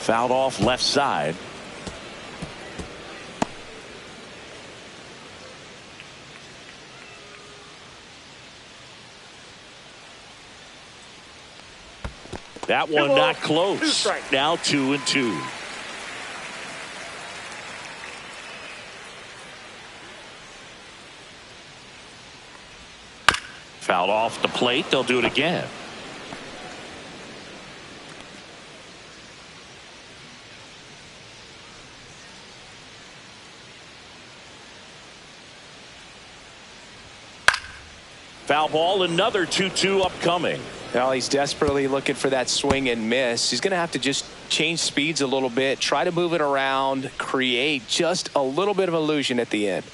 Fouled off left side. That one not close. Now 2-2. Fouled off the plate. They'll do it again. Foul ball, another 2-2 upcoming. Well, he's desperately looking for that swing and miss. He's going to have to just change speeds a little bit, try to move it around, create just a little bit of illusion at the end.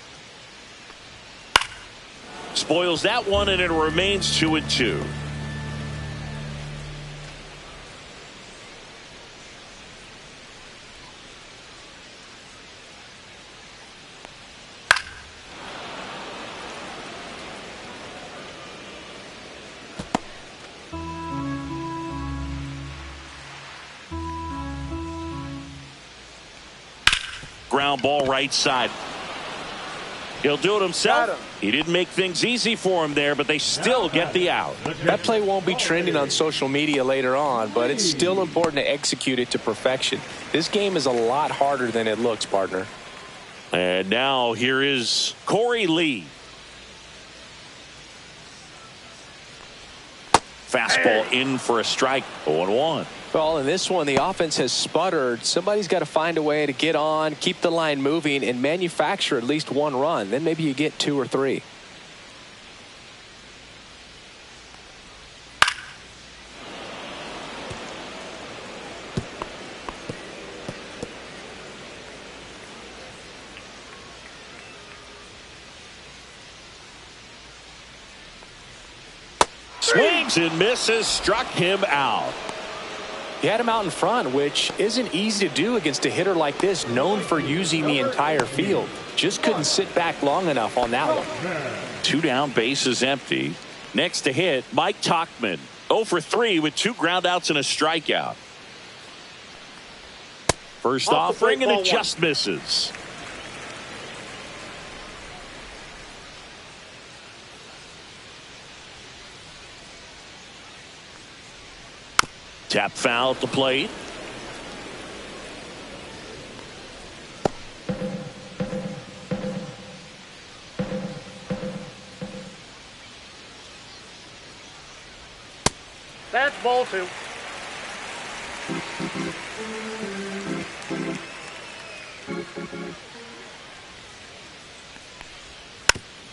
Spoils that one, and it remains 2-2. Ground ball right side. He'll do it himself. He didn't make things easy for him there, but they still get the out. That play won't be trending on social media later on, but it's still important to execute it to perfection. This game is a lot harder than it looks, partner. And now here is Corey Lee. Fastball in for a strike. 0-1. Well, in this one, the offense has sputtered. Somebody's got to find a way to get on, keep the line moving, and manufacture at least one run. Then maybe you get 2 or 3. Swings and misses, struck him out. He had him out in front, which isn't easy to do against a hitter like this, known for using the entire field. Just couldn't sit back long enough on that one. 2 down, bases empty. Next to hit, Mike Tauchman. 0 for 3 with 2 groundouts and a strikeout. First offering, and it just misses. Tap foul at the plate. That's ball 2.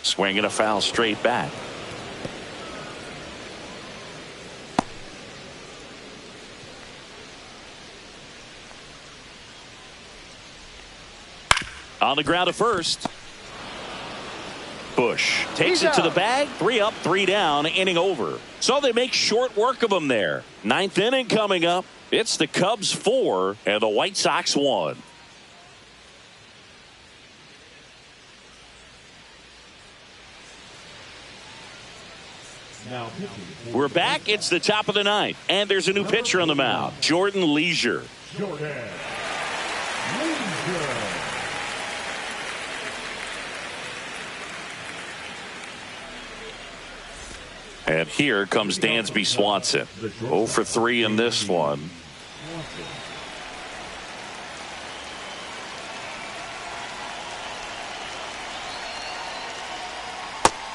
Swinging a foul straight back. On the ground to first. Bush takes it to the bag. 3 up, 3 down, inning over. So they make short work of him there. 9th inning coming up. It's the Cubs 4 and the White Sox 1. We're back. It's the top of the 9th, and there's a new pitcher on the mound, Jordan Leisure. And here comes Dansby Swanson. 0 for 3 in this one.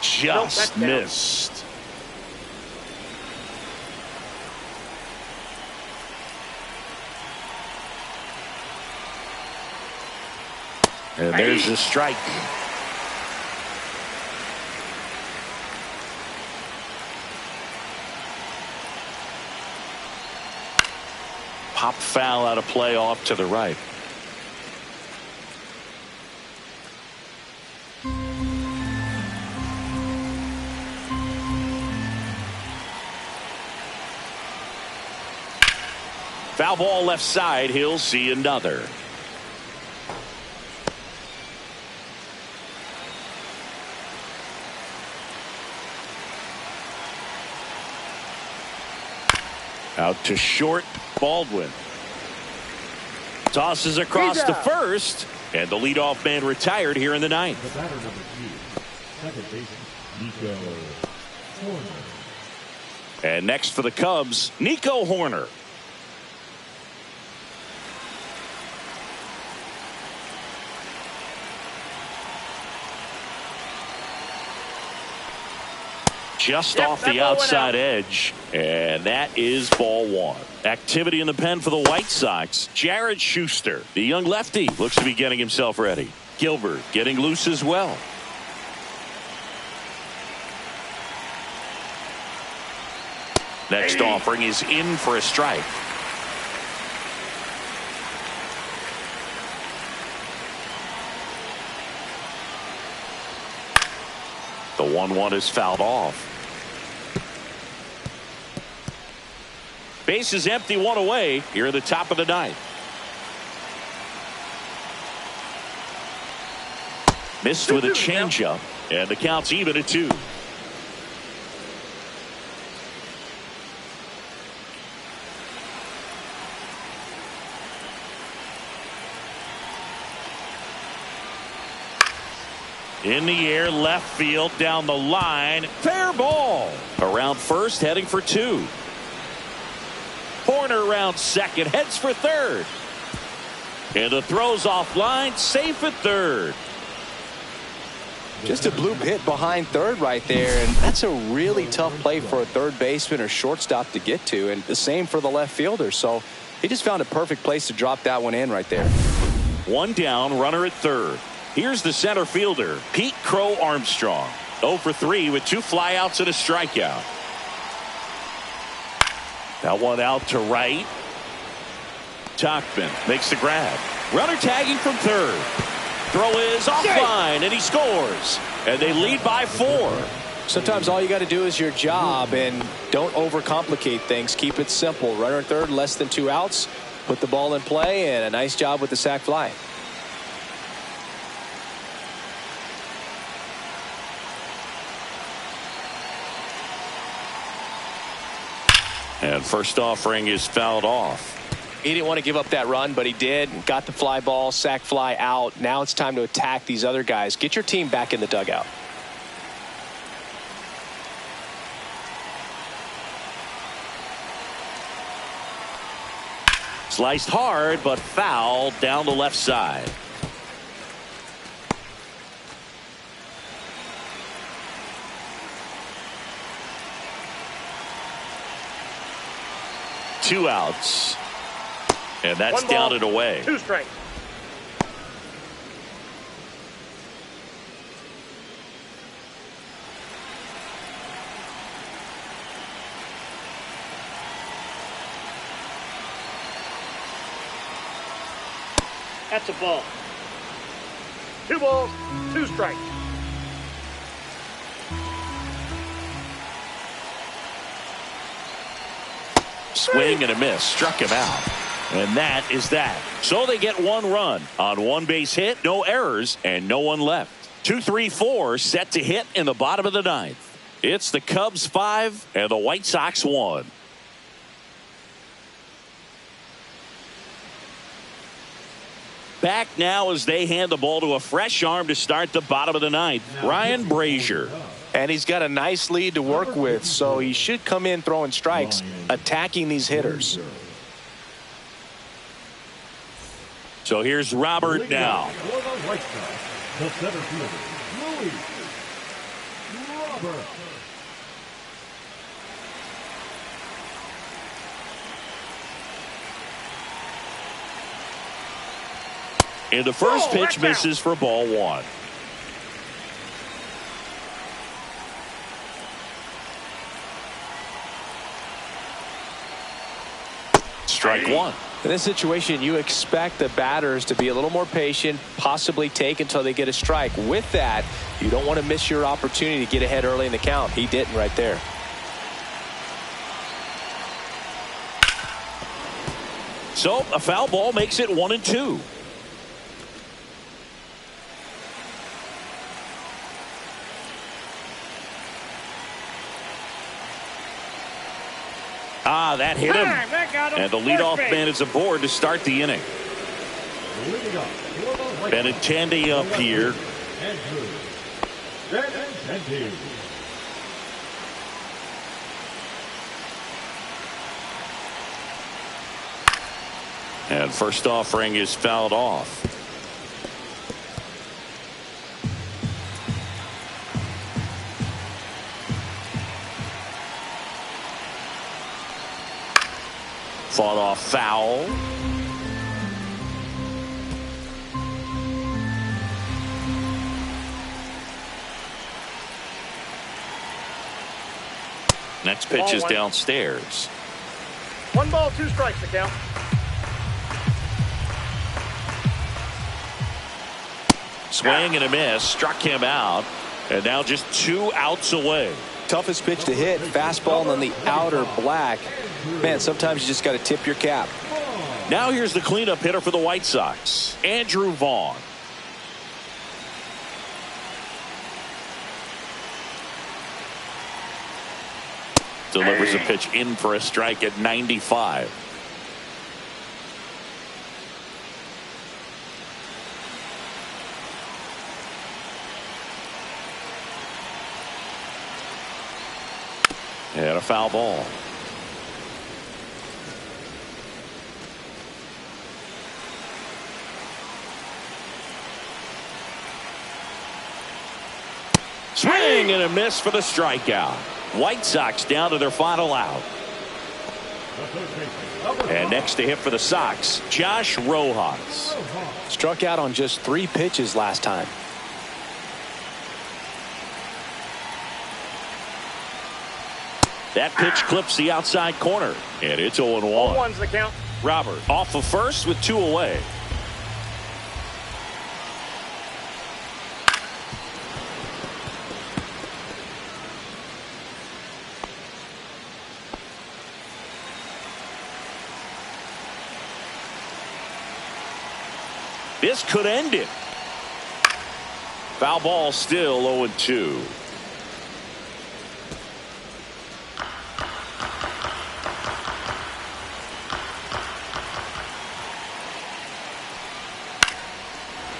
Just missed. And there's the strike. Pop foul out of play off to the right. Foul ball left side. He'll see another. Out to short, Baldwin. Tosses across to first, and the leadoff man retired here in the ninth. The batter number 2, second baseman, Nico Horner. And next for the Cubs, Nico Horner. Just off the outside edge, and that is ball one. Activity in the pen for the White Sox. Jared Schuster, the young lefty, looks to be getting himself ready. Gilbert getting loose as well. Next offering is in for a strike. The 1-1 is fouled off. Base is empty, one away here at the top of the ninth. Missed with a changeup, and the count's even at 2. In the air, left field, down the line, fair ball. Around first, heading for 2. Horner around second, heads for third. And the throw's offline, safe at third. Just a bloop hit behind third right there, and that's a really tough play for a third baseman or shortstop to get to, and the same for the left fielder. So he just found a perfect place to drop that one in right there. One down, runner at third. Here's the center fielder, Pete Crow Armstrong. 0 for 3 with 2 flyouts and a strikeout. That one out to right. Tachman makes the grab. Runner tagging from third. Throw is offline, and he scores. And they lead by 4. Sometimes all you got to do is your job, and don't overcomplicate things. Keep it simple. Runner at third, less than 2 outs. Put the ball in play, and a nice job with the sac fly. And first offering is fouled off. He didn't want to give up that run, but he did. Got the fly ball, sac fly out. Now it's time to attack these other guys. Get your team back in the dugout. Sliced hard, but foul down the left side. Two outs, and that's down and away. 2 strikes. That's a ball. 2 balls, 2 strikes. Swing and a miss, struck him out. And that is that. So they get 1 run on 1 base hit, no errors, and no one left. 2-3-4 set to hit in the bottom of the ninth. It's the Cubs 5 and the White Sox 1. Back now as they hand the ball to a fresh arm to start the bottom of the ninth. Ryan Brazier. And he's got a nice lead to work with, so he should come in throwing strikes, attacking these hitters. So here's Robert now. For the White Sox, the center fielder, Luis Robert. And the first pitch misses for ball 1. Strike 1. In this situation, you expect the batters to be a little more patient, possibly take until they get a strike. With that, you don't want to miss your opportunity to get ahead early in the count. He didn't right there. So a foul ball makes it 1-2. That hit him. And the leadoff man is aboard to start the inning. Leading up for the White Benintendi up here. Andrew Benintendi. And first offering is fouled off. Fought off foul. Next pitch is downstairs. 1 ball, 2 strikes to count. Swing and a miss. Struck him out. And now just 2 outs away. Toughest pitch to hit. Fastball on the outer black. Man, sometimes you just got to tip your cap. Now here's the cleanup hitter for the White Sox, Andrew Vaughn. Delivers a pitch in for a strike at 95. And a foul ball. Swing and a miss for the strikeout. White Sox down to their final out. And next to hit for the Sox, Josh Rojas. Struck out on just 3 pitches last time. That pitch clips the outside corner, and it's 0-1. 1's the count. Robert off of first with 2 away. This could end it. Foul ball, still 0-2.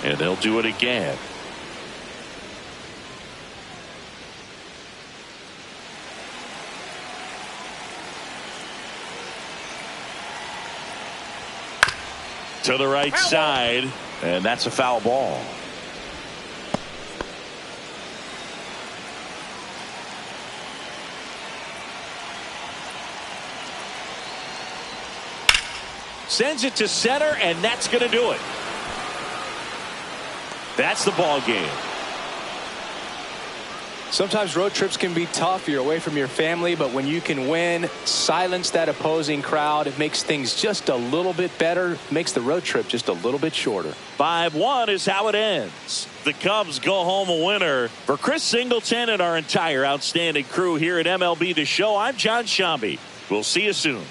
And they'll do it again. To the right side, and that's a foul ball. Sends it to center, and that's going to do it. That's the ball game. Sometimes road trips can be tough. You're away from your family, but when you can win, silence that opposing crowd, it makes things just a little bit better, makes the road trip just a little bit shorter. 5-1 is how it ends. The Cubs go home a winner. For Chris Singleton and our entire outstanding crew here at MLB The Show, I'm John Shambi. We'll see you soon.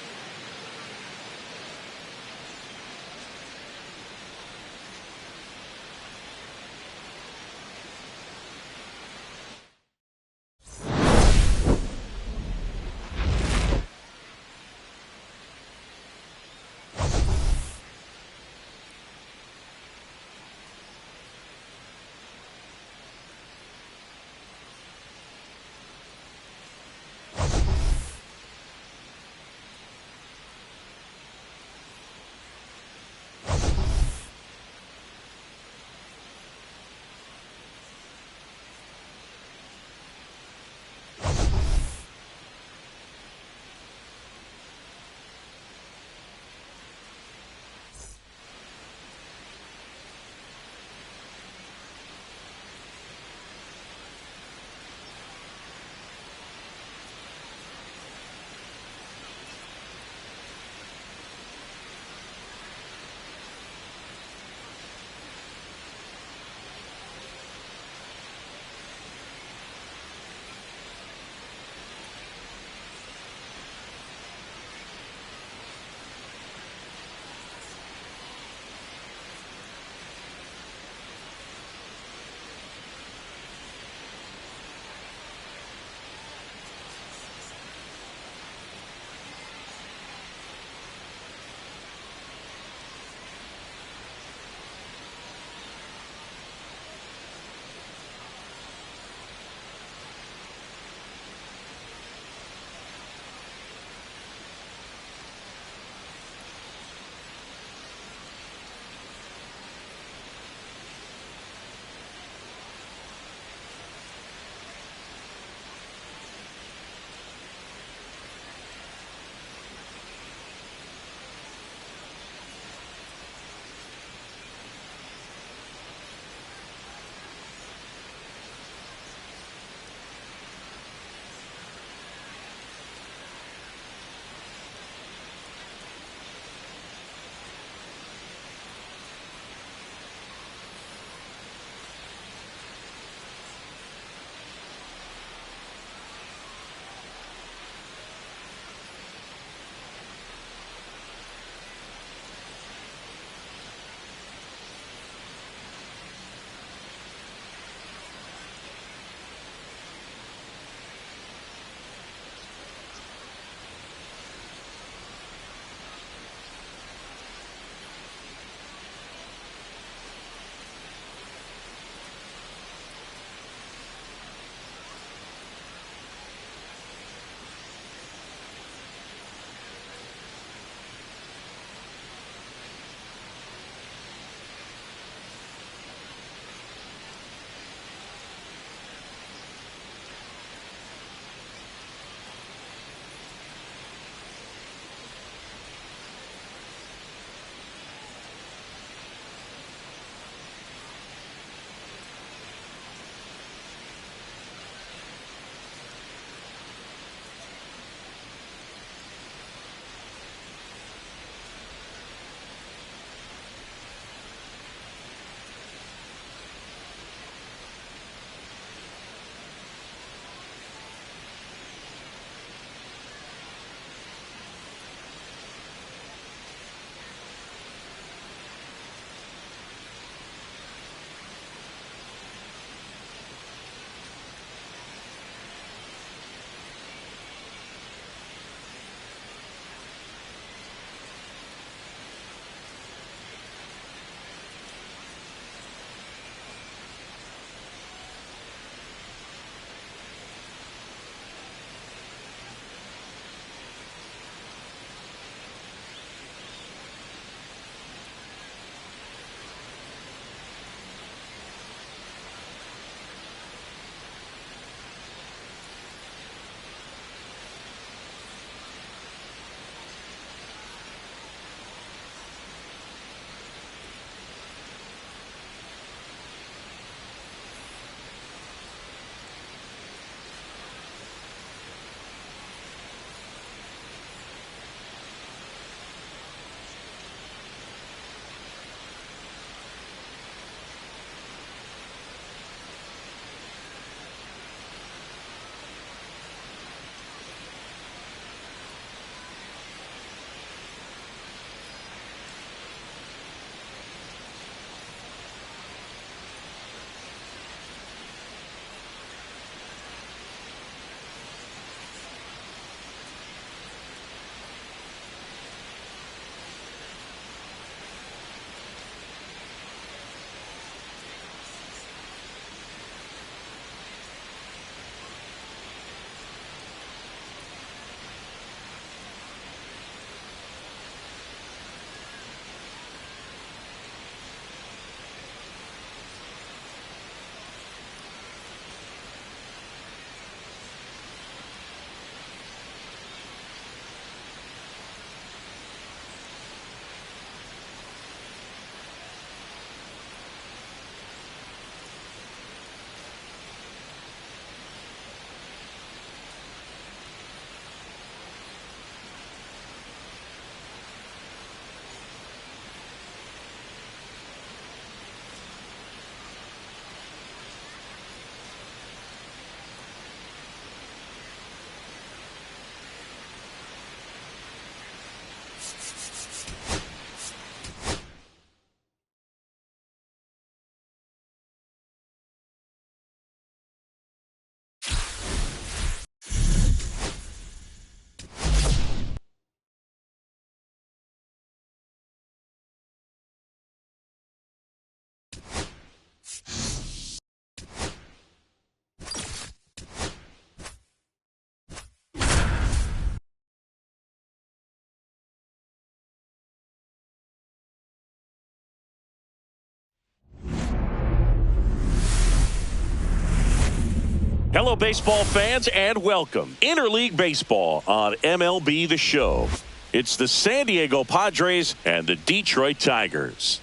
Hello, baseball fans, and welcome. Interleague Baseball on MLB The Show. It's the San Diego Padres and the Detroit Tigers.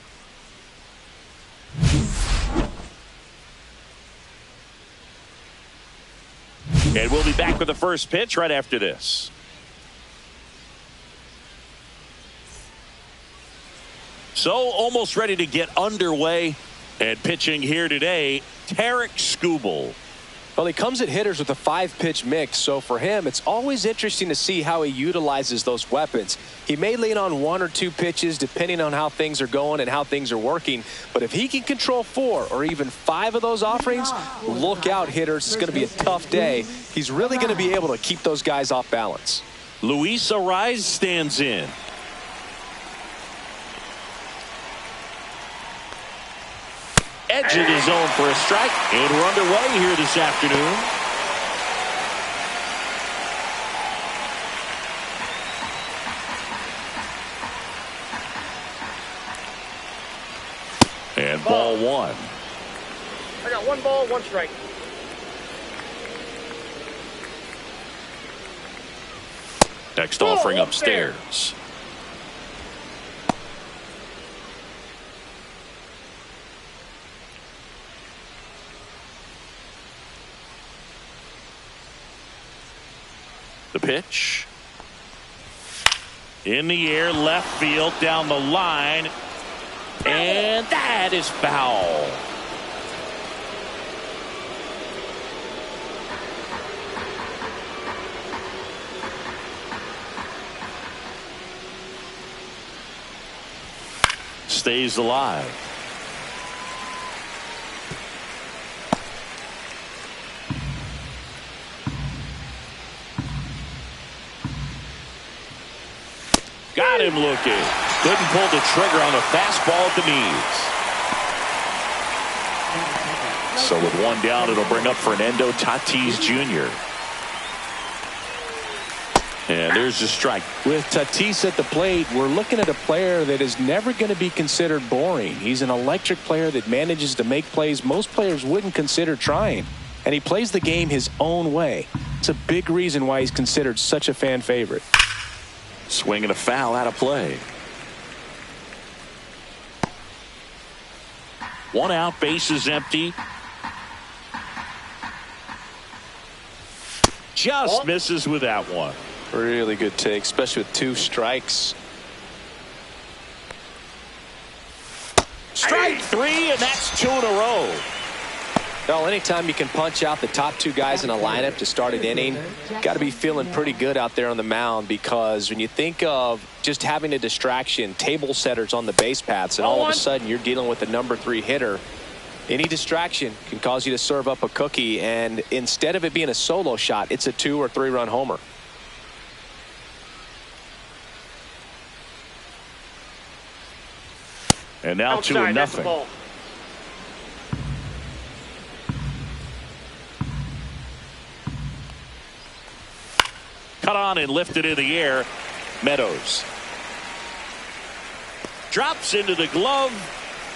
And we'll be back with the first pitch right after this. So almost ready to get underway, and pitching here today, Tarik Skubal. Well, he comes at hitters with a 5-pitch mix, so for him, it's always interesting to see how he utilizes those weapons. He may lean on 1 or 2 pitches depending on how things are going and how things are working, but if he can control 4 or even 5 of those offerings, look out, hitters. It's going to be a tough day. He's really going to be able to keep those guys off balance. Luis Arraez stands in. Edge of the zone for a strike, and we're underway here this afternoon. And ball 1. I got 1 ball, 1 strike. Next offering upstairs. The pitch. In the air, left field, down the line. And that is foul. Stays alive. Got him looking. Couldn't pull the trigger on a fastball at the knees. So with 1 down, it'll bring up Fernando Tatis Jr. And there's the strike. With Tatis at the plate, we're looking at a player that is never going to be considered boring. He's an electric player that manages to make plays most players wouldn't consider trying. And he plays the game his own way. It's a big reason why he's considered such a fan favorite. Swinging a foul out of play. 1 out, bases empty. Just misses with that one. Really good take, especially with 2 strikes. Strike 3, and that's 2 in a row. Well, anytime you can punch out the top 2 guys in a lineup to start an inning, got to be feeling pretty good out there on the mound, because when you think of just having a distraction, table setters on the base paths, and all of a sudden you're dealing with the number 3 hitter, any distraction can cause you to serve up a cookie, and instead of it being a solo shot, it's a 2 or 3 run homer. And now 2-0. Cut on and lifted in the air. Meadows drops into the glove,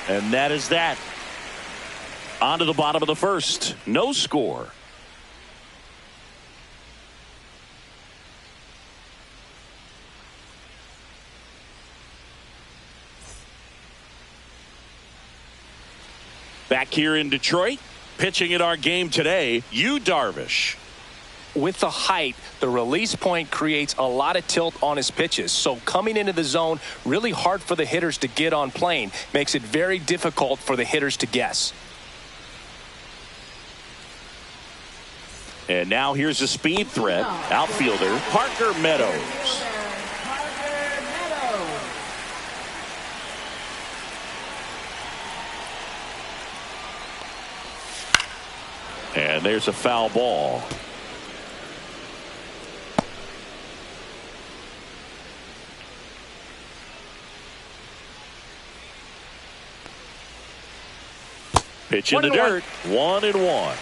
and that is that. On to the bottom of the first. No score. Back here in Detroit, pitching in our game today, Yu Darvish. With the height, the release point creates a lot of tilt on his pitches. So coming into the zone, really hard for the hitters to get on plane. Makes it very difficult for the hitters to guess. And now here's a speed threat. Outfielder Parker Meadows. And there's a foul ball. Pitch in the dirt. 1-1.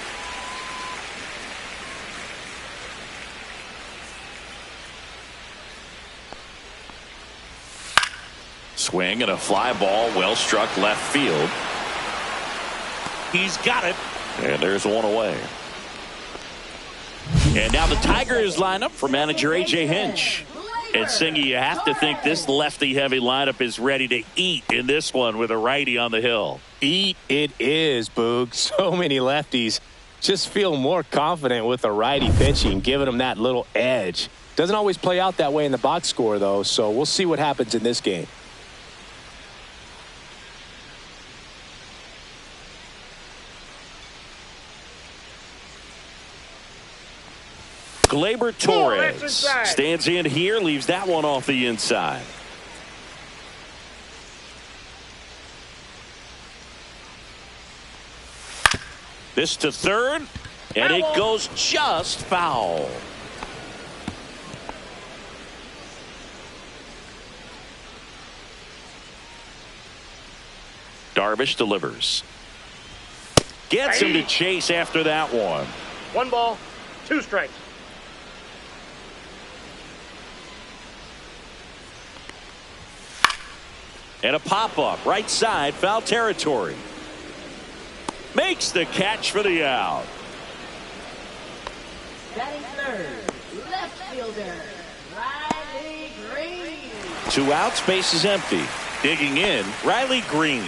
Swing and a fly ball, well struck left field. He's got it. And there's 1 away. And now the Tigers line up for manager A.J. Hinch. And Singy, you have to think this lefty-heavy lineup is ready to eat in this one with a righty on the hill. Eat it is, Boog. So many lefties just feel more confident with a righty pitching, giving them that little edge. Doesn't always play out that way in the box score, though, so we'll see what happens in this game. Gleyber Torres stands in here, leaves that one off the inside. This to third, and it goes just foul. Darvish delivers. Gets him to chase after that one. 1 ball, 2 strikes. And a pop-up, right side, foul territory. Makes the catch for the out. Batting third, left fielder, Riley Green. 2 outs, base is empty. Digging in, Riley Green.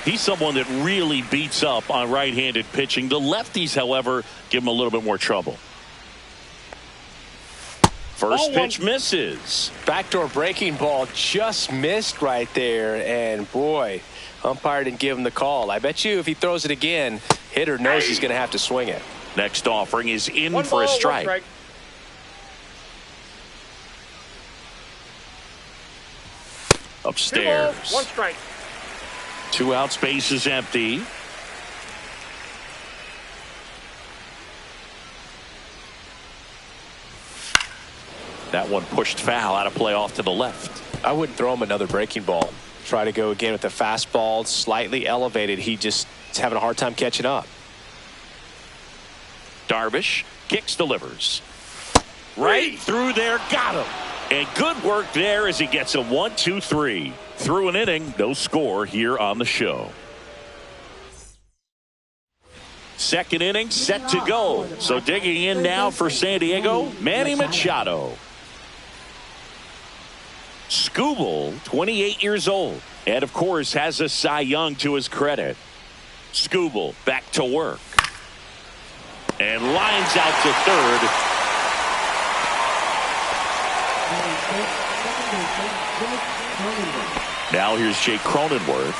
He's someone that really beats up on right-handed pitching. The lefties, however, give him a little bit more trouble. First pitch misses. Backdoor breaking ball just missed right there, and boy, umpire didn't give him the call. I bet you if he throws it again, hitter knows he's going to have to swing it. Next offering is in 1 for ball, a 1 strike. Upstairs. 2 balls, 1 strike. 2 outs, base is empty. That one pushed foul, out of play off to the left. I wouldn't throw him another breaking ball. Try to go again with the fastball, slightly elevated. He just is having a hard time catching up. Darvish kicks, delivers. Right through there, got him. And good work there as he gets a 1-2-3. Through an inning, no score here on the show. Second inning set to go. So digging in now for San Diego, Manny Machado. Skubal, 28 years old, and of course has a Cy Young to his credit. Skubal back to work. And lines out to third. Now here's Jake Cronenworth.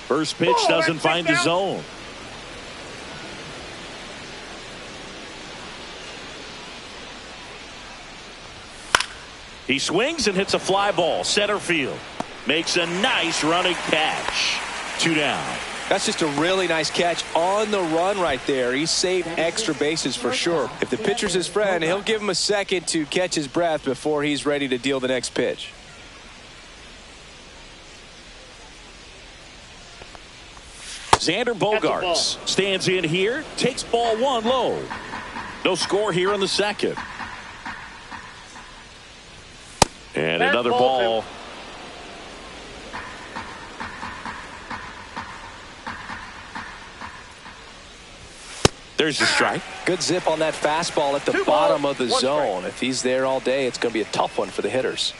First pitch doesn't find his zone. He swings and hits a fly ball center field. Makes a nice running catch. 2 down. That's just a really nice catch on the run right there. He saved extra bases for sure. If the pitcher's his friend, he'll give him a second to catch his breath before he's ready to deal the next pitch. Xander Bogaerts stands in here, takes ball 1 low. No score here in the second. And another ball. There's the strike. Good zip on that fastball at the bottom of the zone. If he's there all day, it's going to be a tough one for the hitters.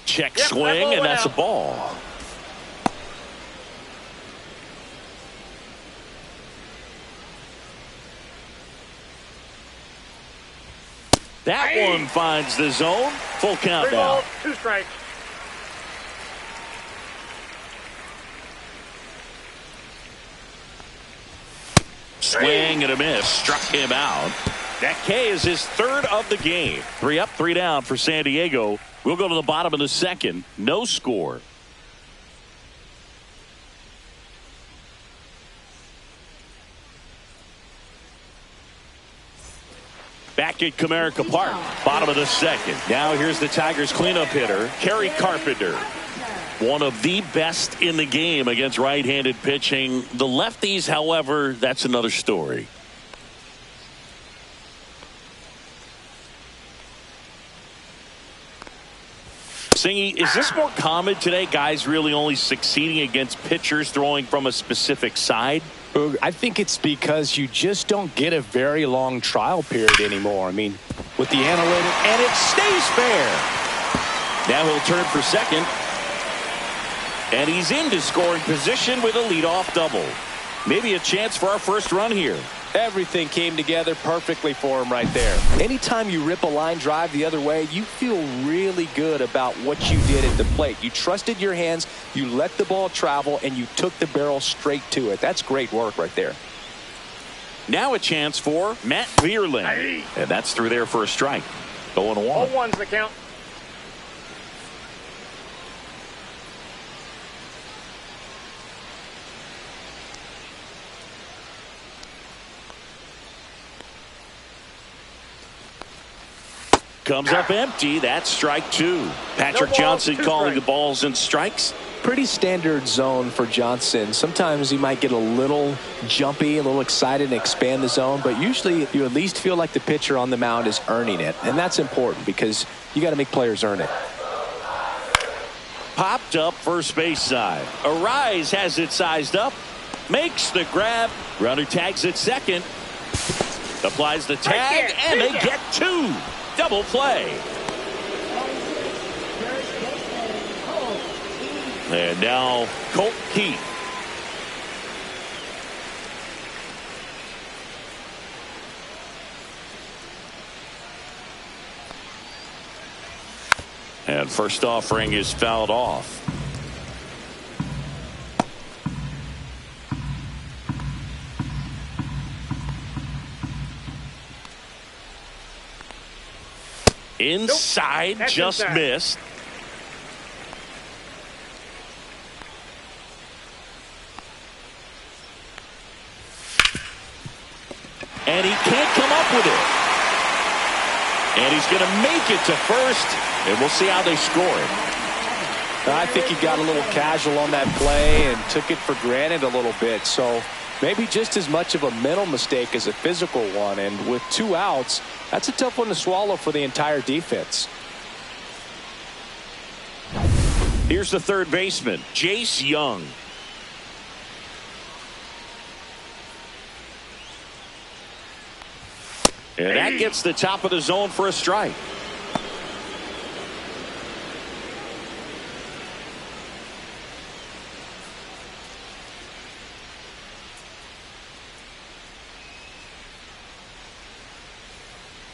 Check swing, and that's a ball. That one finds the zone. Full count now. 2 strikes. Swing and a miss. Struck him out. That K is his 3rd of the game. 3 up, 3 down for San Diego. We'll go to the bottom of the second. No score. Back at Comerica Park, bottom of the second. Now here's the Tigers cleanup hitter, Kerry Carpenter. One of the best in the game against right-handed pitching. The lefties, however, that's another story. Singy, is this more common today? Guys really only succeeding against pitchers throwing from a specific side? I think it's because you just don't get a very long trial period anymore. I mean, with the analytics. And it stays fair. Now he'll turn for second. And he's into scoring position with a leadoff double. Maybe a chance for our first run here. Everything came together perfectly for him right there. Anytime you rip a line drive the other way, you feel really good about what you did at the plate. You trusted your hands, you let the ball travel, and you took the barrel straight to it. That's great work right there. Now a chance for Matt Vierling. And that's through there for a strike. 0-1. 0-1's the count. Comes up empty. That's strike two. Patrick Johnson calling the balls and strikes. Pretty standard zone for Johnson. Sometimes he might get a little jumpy, a little excited and expand the zone, but usually you at least feel like the pitcher on the mound is earning it. And that's important because you got to make players earn it. Popped up first base side. Arise has it sized up. Makes the grab. Runner tags at second. Applies the tag, and they get two. Double play. And now Colt Keith. And first offering is fouled off. Inside, just missed. And he can't come up with it. And he's going to make it to first. And we'll see how they score it. I think he got a little casual on that play and took it for granted a little bit. So maybe just as much of a mental mistake as a physical one. And with 2 outs, that's a tough one to swallow for the entire defense. Here's the third baseman, Jace Young. And that gets the top of the zone for a strike.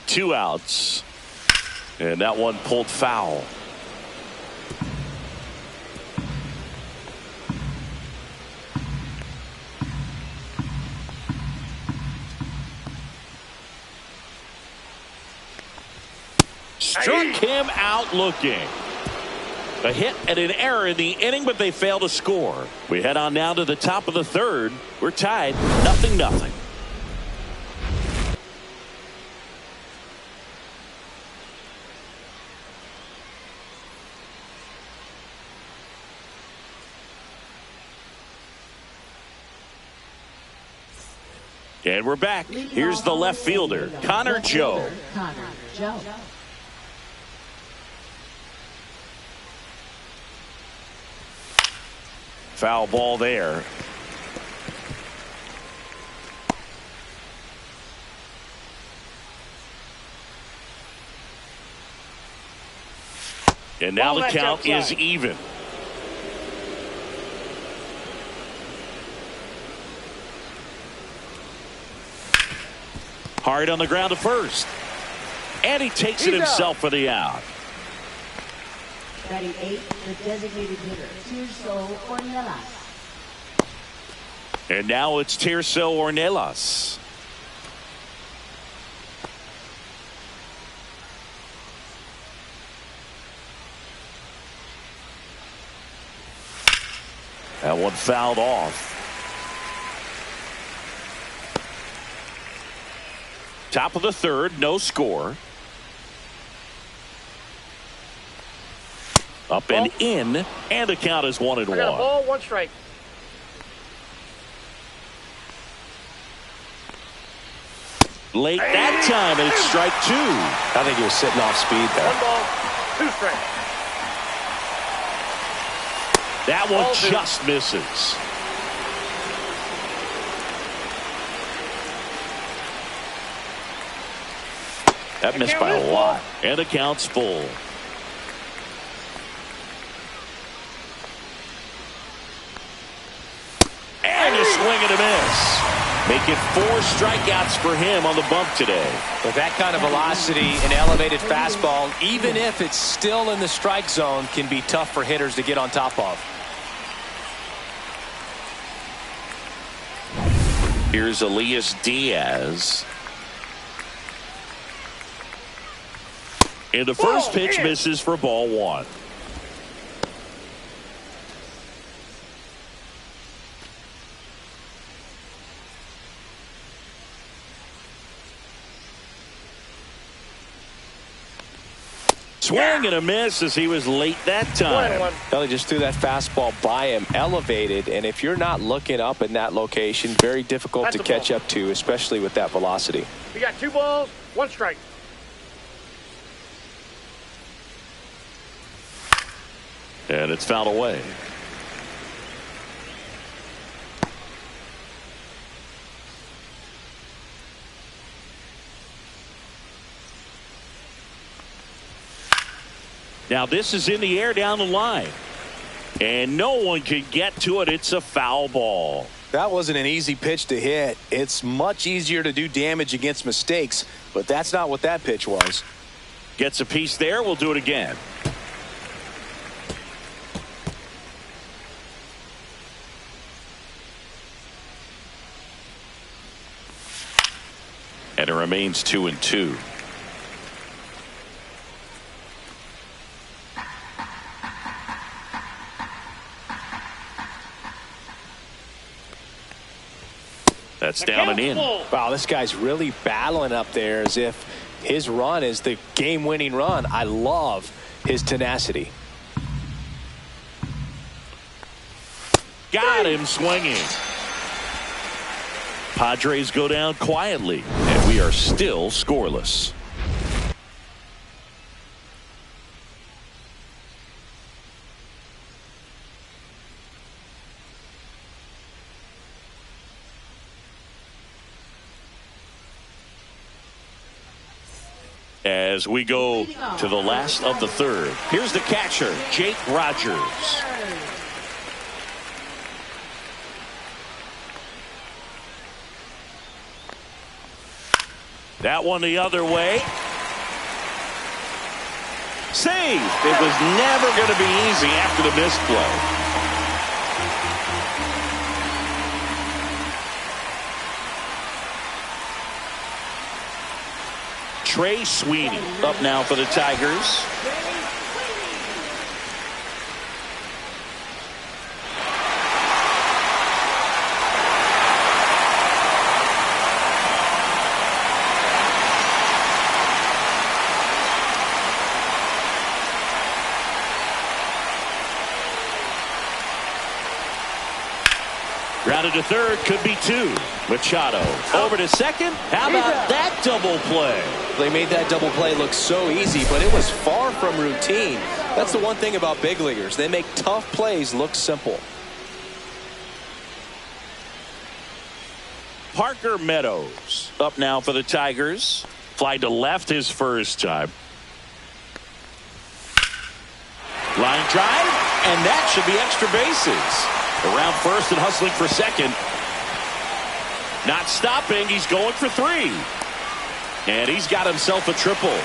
Two outs. And that one pulled foul. Struck him out looking. A hit and an error in the inning, but they fail to score. We head on now to the top of the third. We're tied 0-0. And we're back. Here's the left fielder, Connor Joe. Foul ball there. And now the count is even. Hard on the ground to first. And he takes it himself for the out. Batting 8, the designated hitter, Tirso Ornelas. And now it's Tirso Ornelas. That one fouled off. Top of the third, no score. Up and in, and the count is 1-1. I got a ball, 1 strike. Late that time, and it's strike 2. I think he was sitting off speed there. 1 ball, 2 strikes. That one just misses. That missed by a lot. And the count's full. And a swing and a miss. Making 4 strikeouts for him on the bump today. With that kind of velocity, an elevated fastball, even if it's still in the strike zone, can be tough for hitters to get on top of. Here's Elias Diaz. And the first pitch misses for ball 1. Swing and a miss as he was late that time. Well, he just threw that fastball by him, elevated, and if you're not looking up in that location, very difficult to catch up to, especially with that velocity. We got 2 balls, 1 strike. And it's fouled away. Now this is in the air down the line. And no one can get to it. It's a foul ball. That wasn't an easy pitch to hit. It's much easier to do damage against mistakes, but that's not what that pitch was. Gets a piece there. We'll do it again. And it remains 2-2. That's down and in. Wow, this guy's really battling up there as if his run is the game-winning run. I love his tenacity. Got him swinging. Padres go down quietly, and we are still scoreless. As we go to the last of the third, here's the catcher, Jake Rogers. That one the other way. Save. It was never going to be easy after the missed play. Trey Sweeney up now for the Tigers. Grounded to third, could be 2. Machado over to second. How about that double play? They made that double play look so easy, but it was far from routine. That's the one thing about big leaguers. They make tough plays look simple. Parker Meadows up now for the Tigers. Fly to left his first time. Line drive, and that should be extra bases. Around first and hustling for second. Not stopping. He's going for 3. And he's got himself a triple.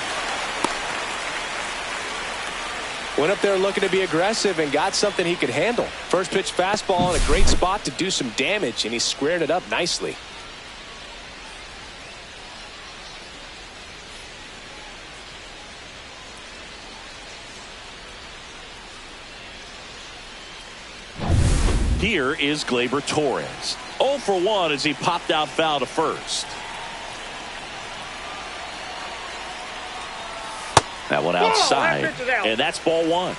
Went up there looking to be aggressive and got something he could handle. First pitch fastball in a great spot to do some damage, and he squared it up nicely. Here is Gleyber Torres. 0 for 1 as he popped out foul to first. That one outside, and that's ball 1.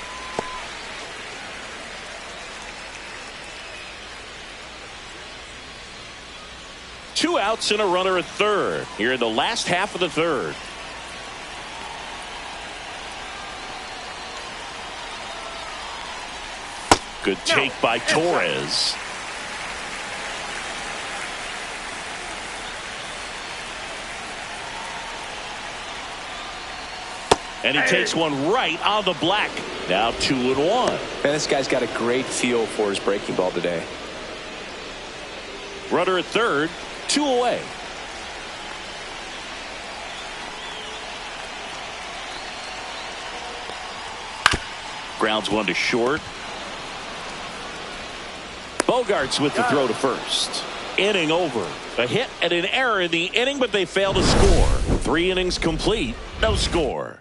Two outs and a runner at third here in the last half of the third. Good take by Torres. And he takes one right on the black. Now 2-1. Man, this guy's got a great feel for his breaking ball today. Runner at third, 2 away. Grounds one to short. Bogarts with the throw to first. Inning over. A hit and an error in the inning, but they fail to score. 3 innings complete, no score.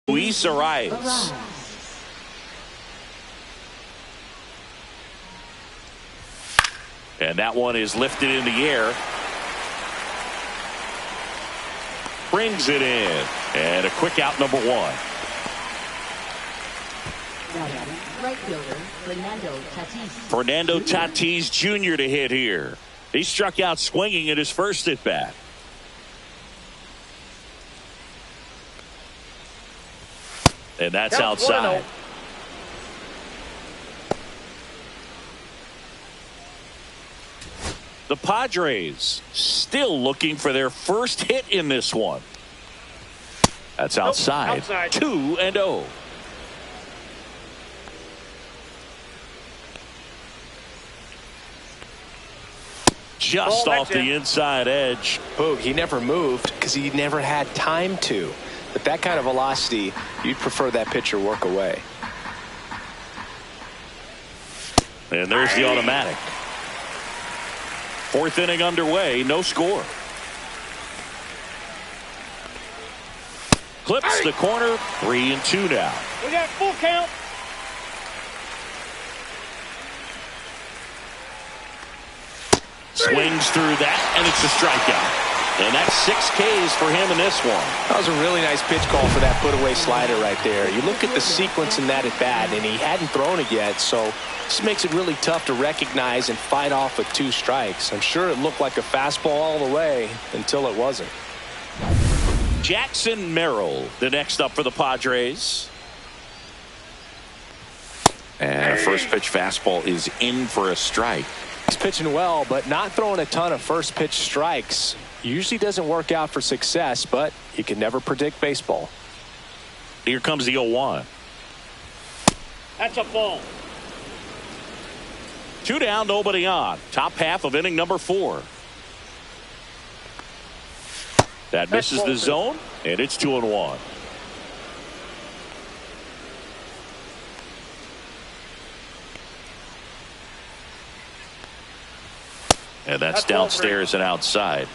Luis arrives. And that one is lifted in the air. Brings it in. And a quick out, number 1. Right fielder, Fernando Tatis Jr. to hit here. He struck out swinging at his first at bat. And that's outside. The Padres still looking for their first hit in this one. That's outside. 2-0. Just off the inside edge. Boog, he never moved because he never had time to. But that kind of velocity, you'd prefer that pitcher work away. And there's the automatic. 4th inning underway, no score. Clips the corner, 3-2 now. We got full count. Swings through that, and it's a strikeout. And that's 6 Ks for him in this one. That was a really nice pitch call for that put-away slider right there. You look at the sequence in that at-bat, and he hadn't thrown it yet, so this makes it really tough to recognize and fight off with 2 strikes. I'm sure it looked like a fastball all the way until it wasn't. Jackson Merrill, the next up for the Padres. And a first pitch fastball is in for a strike. He's pitching well, but not throwing a ton of first pitch strikes. Usually doesn't work out for success, but you can never predict baseball. Here comes the 0-1. That's a ball. 2 down, nobody on. Top half of inning number 4. That misses the zone, and it's 2-1. And that's downstairs and outside.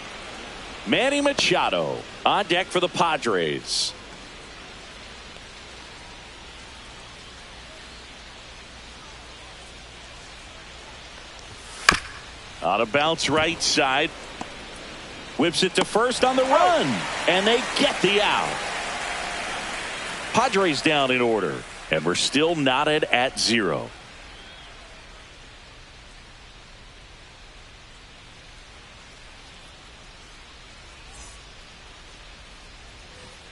Manny Machado on deck for the Padres. On a bounce right side. Whips it to first on the run. And they get the out. Padres down in order. And we're still knotted at 0.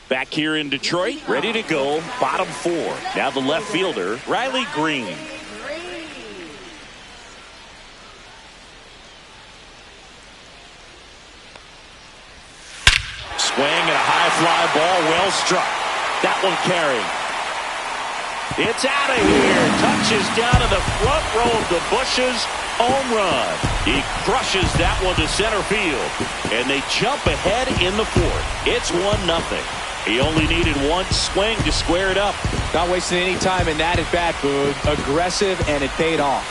Back here in Detroit, ready to go, bottom 4. Now the left fielder, Riley Green. Swing and a high fly ball, well struck. That one carrying. It's out of here. Touches down to the front row of the bushes. Home run. He crushes that one to center field. And they jump ahead in the 4th. It's 1-0. He only needed 1 swing to square it up. Not wasting any time in that at-bat, Boog. Aggressive, and it paid off.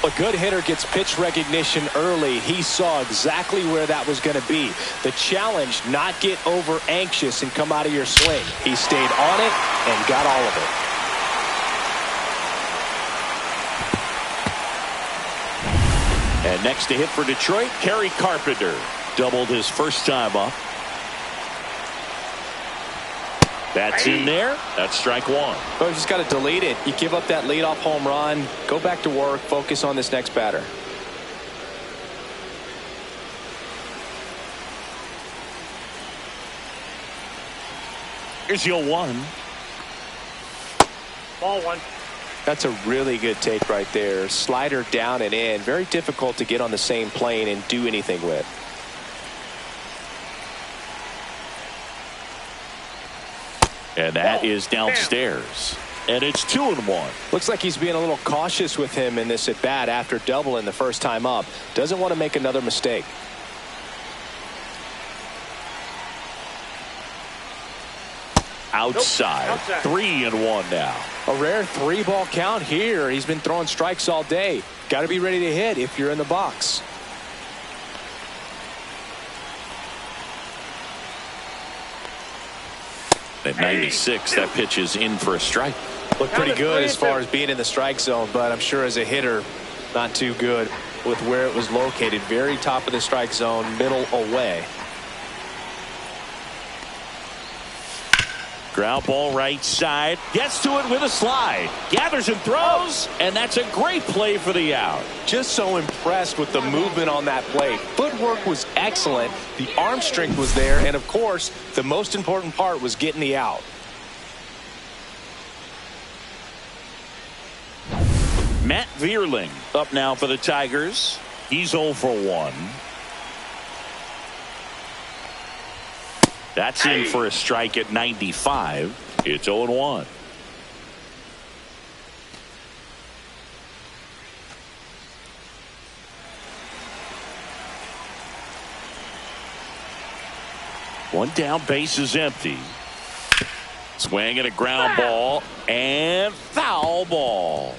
A good hitter gets pitch recognition early. He saw exactly where that was going to be. The challenge, not get over anxious and come out of your swing. He stayed on it and got all of it. And next to hit for Detroit, Kerry Carpenter. Doubled his first time up. That's in there. That's strike one. Well, you just got to delete it. You give up that leadoff home run. Go back to work. Focus on this next batter. Here's the 0-1. Ball one. That's a really good take right there. Slider down and in. Very difficult to get on the same plane and do anything with. And that is downstairs. And it's 2-1. Looks like he's being a little cautious with him in this at bat after doubling the first time up. Doesn't want to make another mistake. Outside. Nope. Outside. 3-1 now. A rare 3-ball count here. He's been throwing strikes all day. Got to be ready to hit if you're in the box. At 96, that pitch is in for a strike. Looked pretty good as far as being in the strike zone, but I'm sure as a hitter, not too good with where it was located. Very top of the strike zone, middle away. Ground ball right side. Gets to it with a slide. Gathers and throws. And that's a great play for the out. Just so impressed with the movement on that play. Footwork was excellent. The arm strength was there. And, of course, the most important part was getting the out. Matt Vierling up now for the Tigers. He's 0 for 1. That's in for a strike at 95. It's 0-1. One down, base is empty. Swing and a ground ball and foul ball.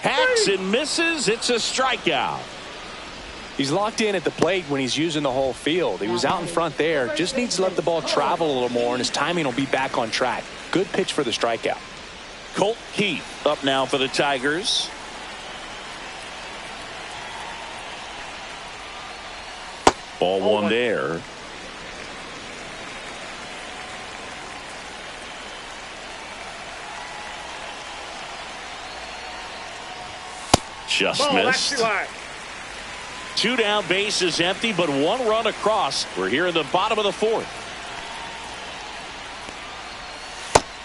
Hacks and misses. It's a strikeout. He's locked in at the plate when he's using the whole field. He was out in front there. Just needs to let the ball travel a little more, and his timing will be back on track. Good pitch for the strikeout. Colt Keith up now for the Tigers. Ball one there. Just missed. Two down, base is empty, but one run across. We're here in the bottom of the fourth.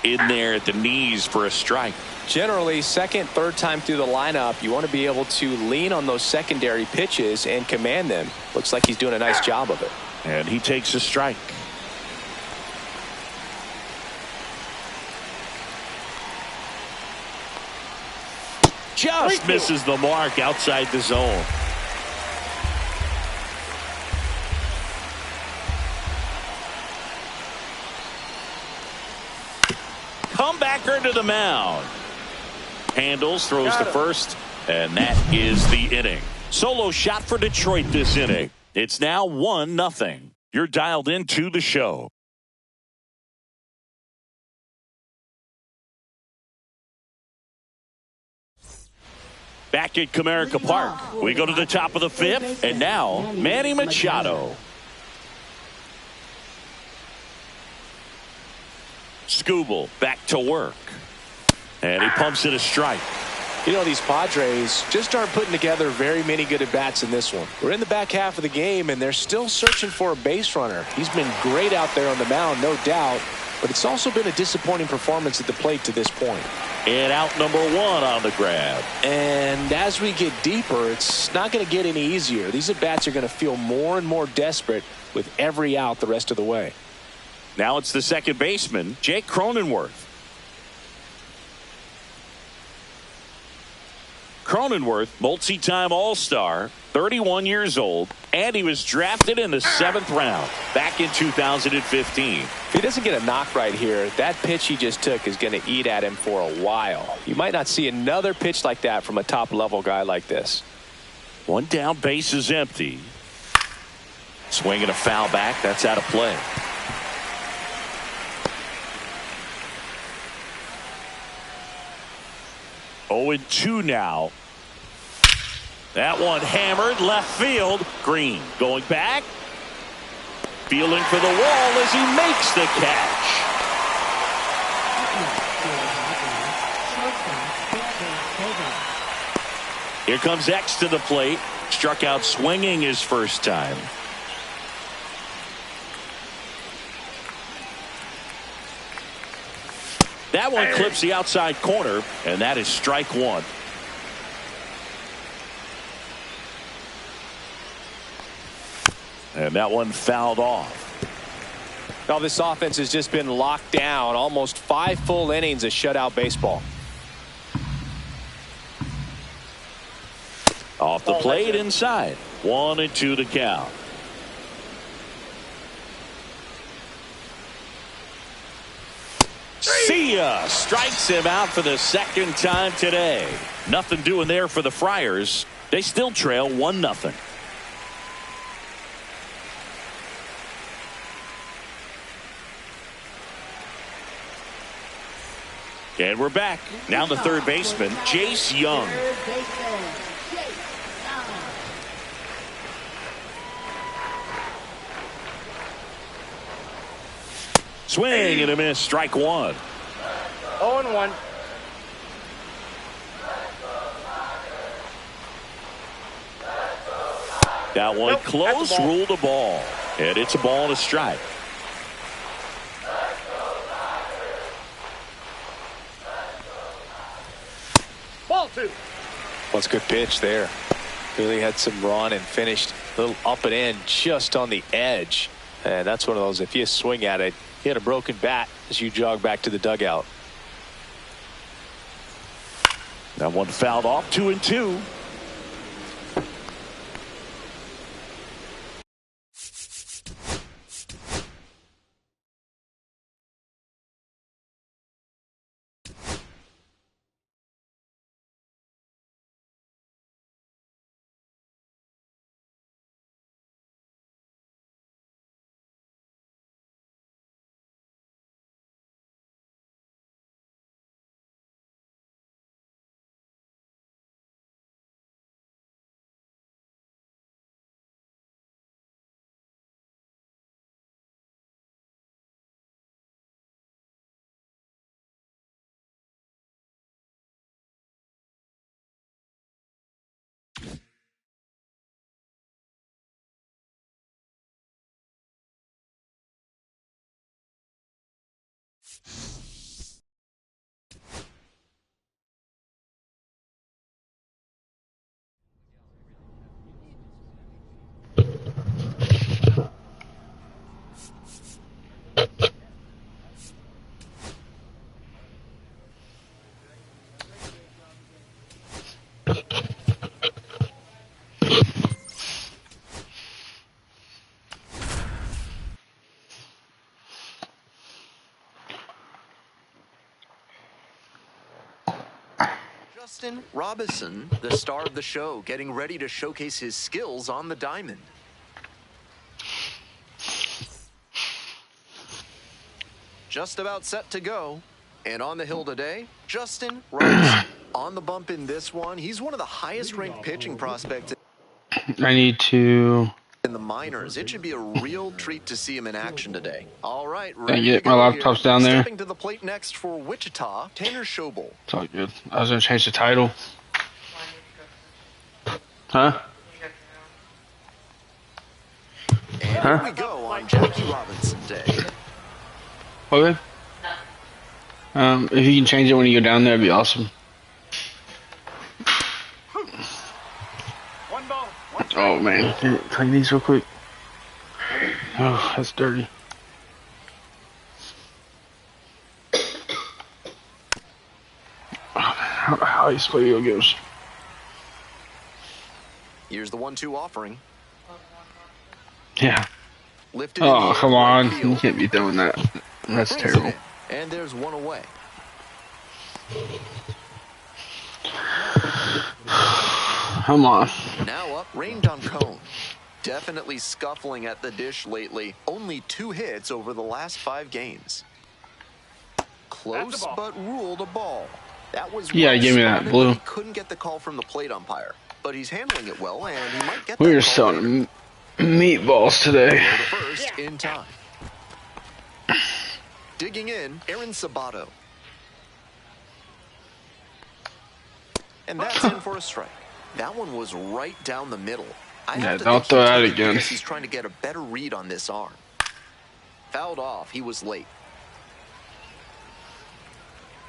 In there at the knees for a strike. Generally, second, third time through the lineup, you want to be able to lean on those secondary pitches and command them. Looks like he's doing a nice job of it. And he takes a strike. Just misses the mark outside the zone. Comebacker to the mound. Handles, throws to first, and that is the inning. Solo shot for Detroit this inning. It's now 1-0. You're dialed into the show. Back at Comerica Park, we go to the top of the fifth, and now Manny Machado. Skubal back to work, and he pumps it a strike. You know, these Padres just aren't putting together very many good at-bats in this one. We're in the back half of the game, and they're still searching for a base runner. He's been great out there on the mound, no doubt, but it's also been a disappointing performance at the plate to this point. And out number one on the grab. And as we get deeper, it's not going to get any easier. These at-bats are going to feel more and more desperate with every out the rest of the way. Now it's the second baseman, Jake Cronenworth. Cronenworth, multi-time All-Star, 31 years old, and he was drafted in the 7th round back in 2015. If he doesn't get a knock right here, that pitch he just took is going to eat at him for a while. You might not see another pitch like that from a top-level guy like this. One down, base is empty. Swing and a foul back. That's out of play. Oh, 0-2 now. That one hammered left field. Green going back. Feeling for the wall as he makes the catch. Here comes X to the plate. Struck out swinging his first time. That one clips the outside corner, and that is strike one. And that one fouled off. Now this offense has just been locked down. Almost 5 full innings of shutout baseball. Off the plate inside. 1-2 to count. See ya! Strikes him out for the second time today. Nothing doing there for the Friars. They still trail 1-0. And we're back. Now the third baseman, Jace Young. Swing and a miss. Strike one. 0-1. That one close, ruled a ball. And it's a ball and a strike. Ball 2. What's a good pitch there. Really had some run and finished a little up and in just on the edge. And that's one of those, if you swing at it, you hit a broken bat as you jog back to the dugout. That one fouled off. 2-2. Justin Robinson, the star of the show, getting ready to showcase his skills on the diamond. Just about set to go. And on the hill today, Justin Robinson. On the bump in this one, he's one of the highest ranked pitching prospects I need to in the minors. It should be a real treat to see him in action today. All right, get my laptop's down there. Stepping to the plate next for Wichita, Tanner Schobel. It's all good. I was gonna change the title. Huh? And here we go on Jackie Robinson Day. Okay. If you can change it when you go down there, it'd be awesome. Oh man, clean these real quick. Oh, that's dirty. How you play video games? Here's the 1-2 offering. Yeah. Lifted Oh, come on. You can't be doing that. That's terrible. And there's one away. Come on. Now up, rained on Cone. Definitely scuffling at the dish lately. Only 2 hits over the last 5 games. Close, but ruled a ball. That was give me that blue. He couldn't get the call from the plate umpire. but he's handling it well, and he might get We that were call selling meatballs today. later. First in time. Digging in, Aaron Sabato. And that's in for a strike. That one was right down the middle. I have to don't think throw he that took it again. because he's trying to get a better read on this arm. Fouled off. He was late.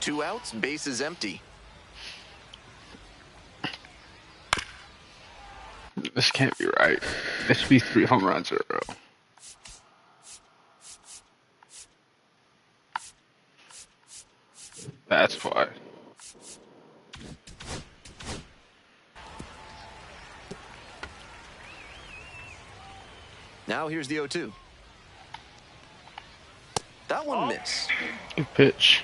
2 outs, bases empty. This can't be right. This should be 3 home runs in a row. That's why. Now here's the 0-2. That one missed. Good pitch.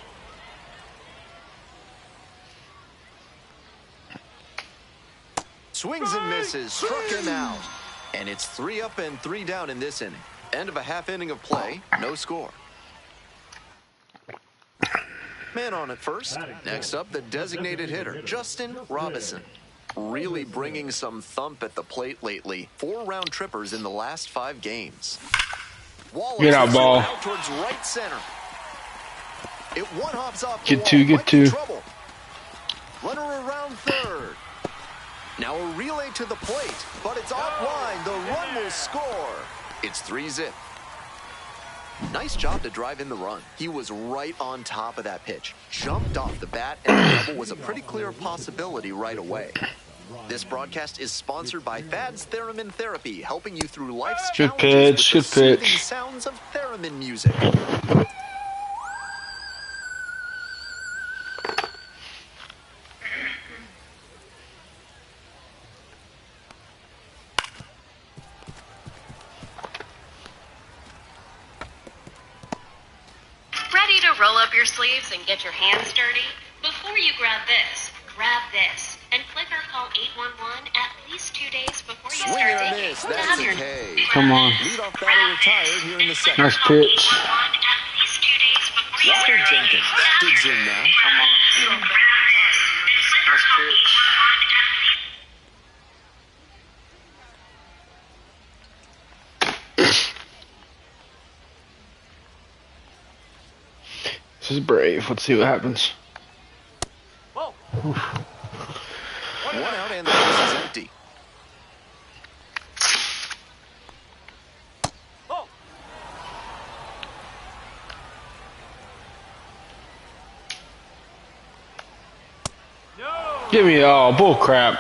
Swings and misses, struck him out. And it's 3 up and 3 down in this inning. End of a half inning of play, no score. Man on at first. Next up, the designated hitter, Justin Robinson. Really bringing some thump at the plate lately. 4 round trippers in the last 5 games. Wallace Get out, ball. out towards right center. It one hops off. Get 2, get 2. Trouble. Runner around third. Now a relay to the plate, but it's offline. The run will score. It's 3-zip. Nice job to drive in the run. He was right on top of that pitch. Jumped off the bat, and the double was a pretty clear possibility right away. This broadcast is sponsored by Thad's Theremin Therapy, helping you through life's Good challenges pitch, with the good soothing pitch. sounds of theremin music. Ready to roll up your sleeves and get your hands dirty? Before you grab this and click or call 811 at least 2 days before you Swing start and a digging. miss. To That's have your okay. Come on. Leadoff batter retired here in the second. Nice pitch. 811 at least 2 days before you Walker start Jenkins digging. digs in now. Nice pitch. This is brave. Let's see what happens. One out and the base is empty. Give me bull crap.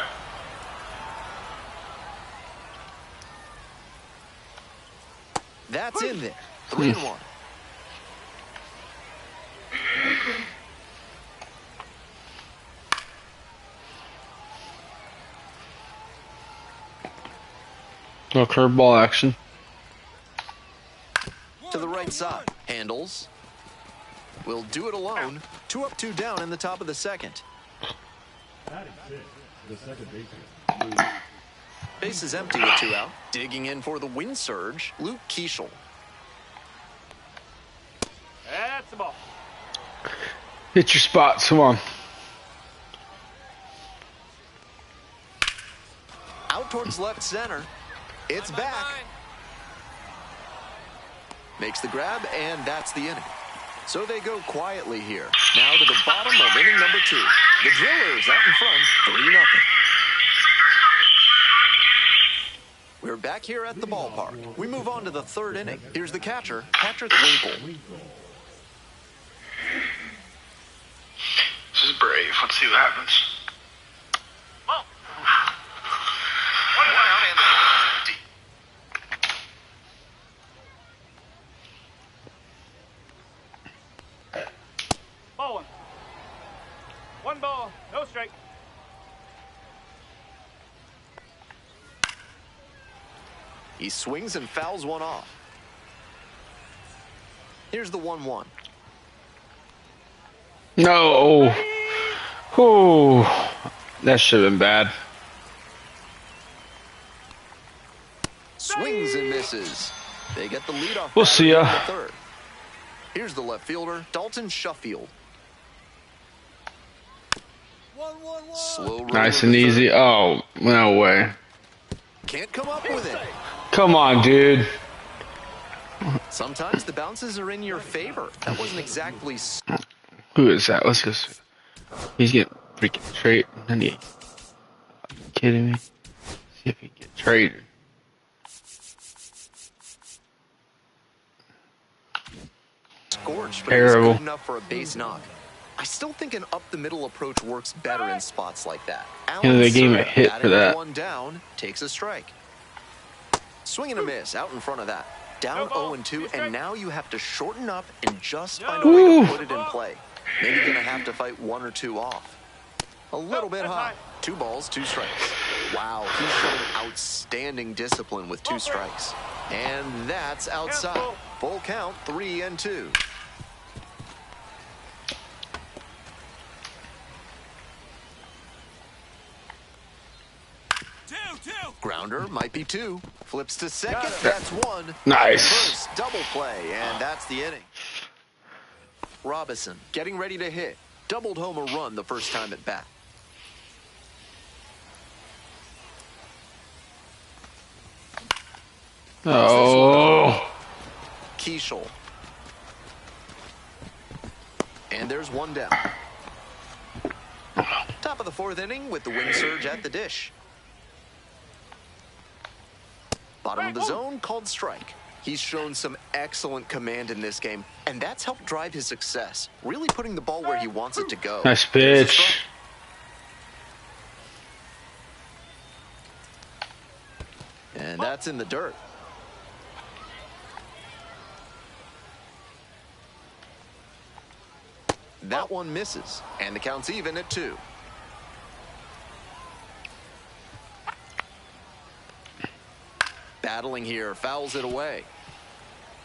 That's in there. 3-1. No curveball action. To the right side. Handles. Will do it alone. 2 up, 2 down in the top of the second. Batting 6, the second baseman, Luke. Base is empty with 2 out. Digging in for the wind surge, Luke Keeschel. That's the ball. Hit your spots. Come on. Out towards left center. It's back. Makes the grab, and that's the inning. So they go quietly here. Now to the bottom of inning number 2. The Drillers out in front, 3-0. We're back here at the ballpark. We move on to the 3rd inning. Here's the catcher, Patrick Winkle. This is brave. Let's see what happens. One out and the base is empty. Ball 1. 1 ball, no strike. He swings and fouls one off. Here's the 1-1. No. Oh, that should have been bad. Swings and misses. They get the leadoff. We'll see ya. in the 3rd. Here's the left fielder, Dalton Shuffield. Slow Nice and easy. Oh, no way. Can't come up with it. Come on, dude. Sometimes the bounces are in your favor. That wasn't exactly. Who is that? Let's go. He's getting freaking traded. Are you kidding me? See if he can get traded. Scorched, but Terrible. it's good enough for a base knock. I still think an up-the-middle approach works better in spots like that. Yeah, they gave him a hit for that. One down, takes a strike. Swing and a miss out in front of that. Down 0-2, and now you have to shorten up and just find a way to put it in play. Maybe going to have to fight 1 or 2 off. A little bit high. 2 balls, 2 strikes. Wow, he's showing outstanding discipline with 2 strikes. And that's outside. Full count, 3-2. Grounder might be 2. Flips to second. That's 1. Nice. First double play, and that's the inning. Robinson getting ready to hit. Doubled home a run the first time at bat. Oh. Keishel. And there's 1 down. Top of the 4th inning with the wing surge at the dish. Bottom of the zone, called strike. He's shown some excellent command in this game, and that's helped drive his success, really putting the ball where he wants it to go. Nice pitch. And that's in the dirt. That one misses, and the count's even at 2. Battling here, fouls it away.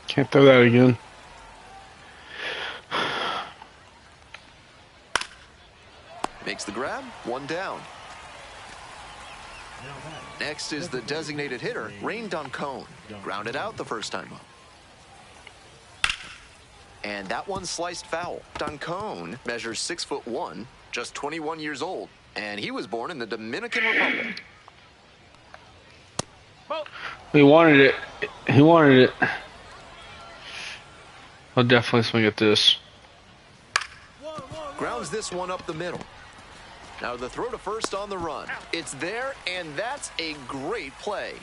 Can't throw that again. Makes the grab, 1 down. Next is the designated hitter, Rain Doncone. Grounded out the first time up. And that one sliced foul. Doncone measures 6'1", just 21 years old, and he was born in the Dominican Republic. He wanted it. He wanted it. I'll definitely swing at this. Grounds this one up the middle. Now the throw to first on the run. It's there, and that's a great play.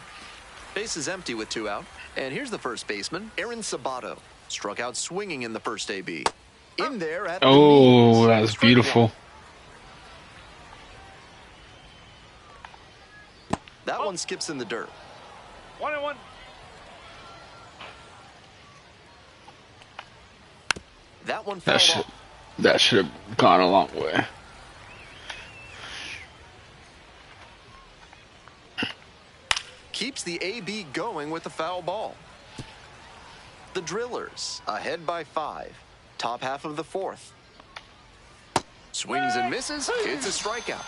Base is empty with 2 out. And here's the first baseman, Aaron Sabato. Struck out swinging in the first AB. In there at the knees. That was beautiful. That one skips in the dirt. 1-1. That one fell off. That should have gone a long way. Keeps the AB going with the foul ball. The Drillers ahead by 5. Top half of the 4th. Swings and misses. It's a strikeout.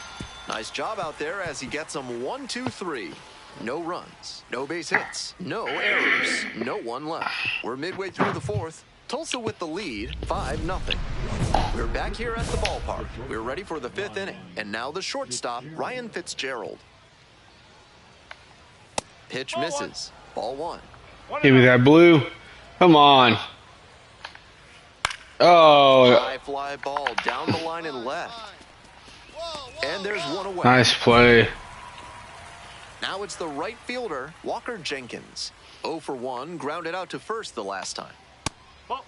Nice job out there as he gets them 1, 2, 3. No runs, no base hits, no errors, no one left. We're midway through the 4th. Tulsa with the lead, 5-0. We're back here at the ballpark. We're ready for the 5th inning. And now the shortstop, Ryan Fitzgerald. Pitch misses. Ball 1. Give me that blue. Come on. Oh. High fly ball down the line and left. And there's 1 away. Nice play. Now it's the right fielder, Walker Jenkins. 0 for 1, grounded out to first the last time. Ball.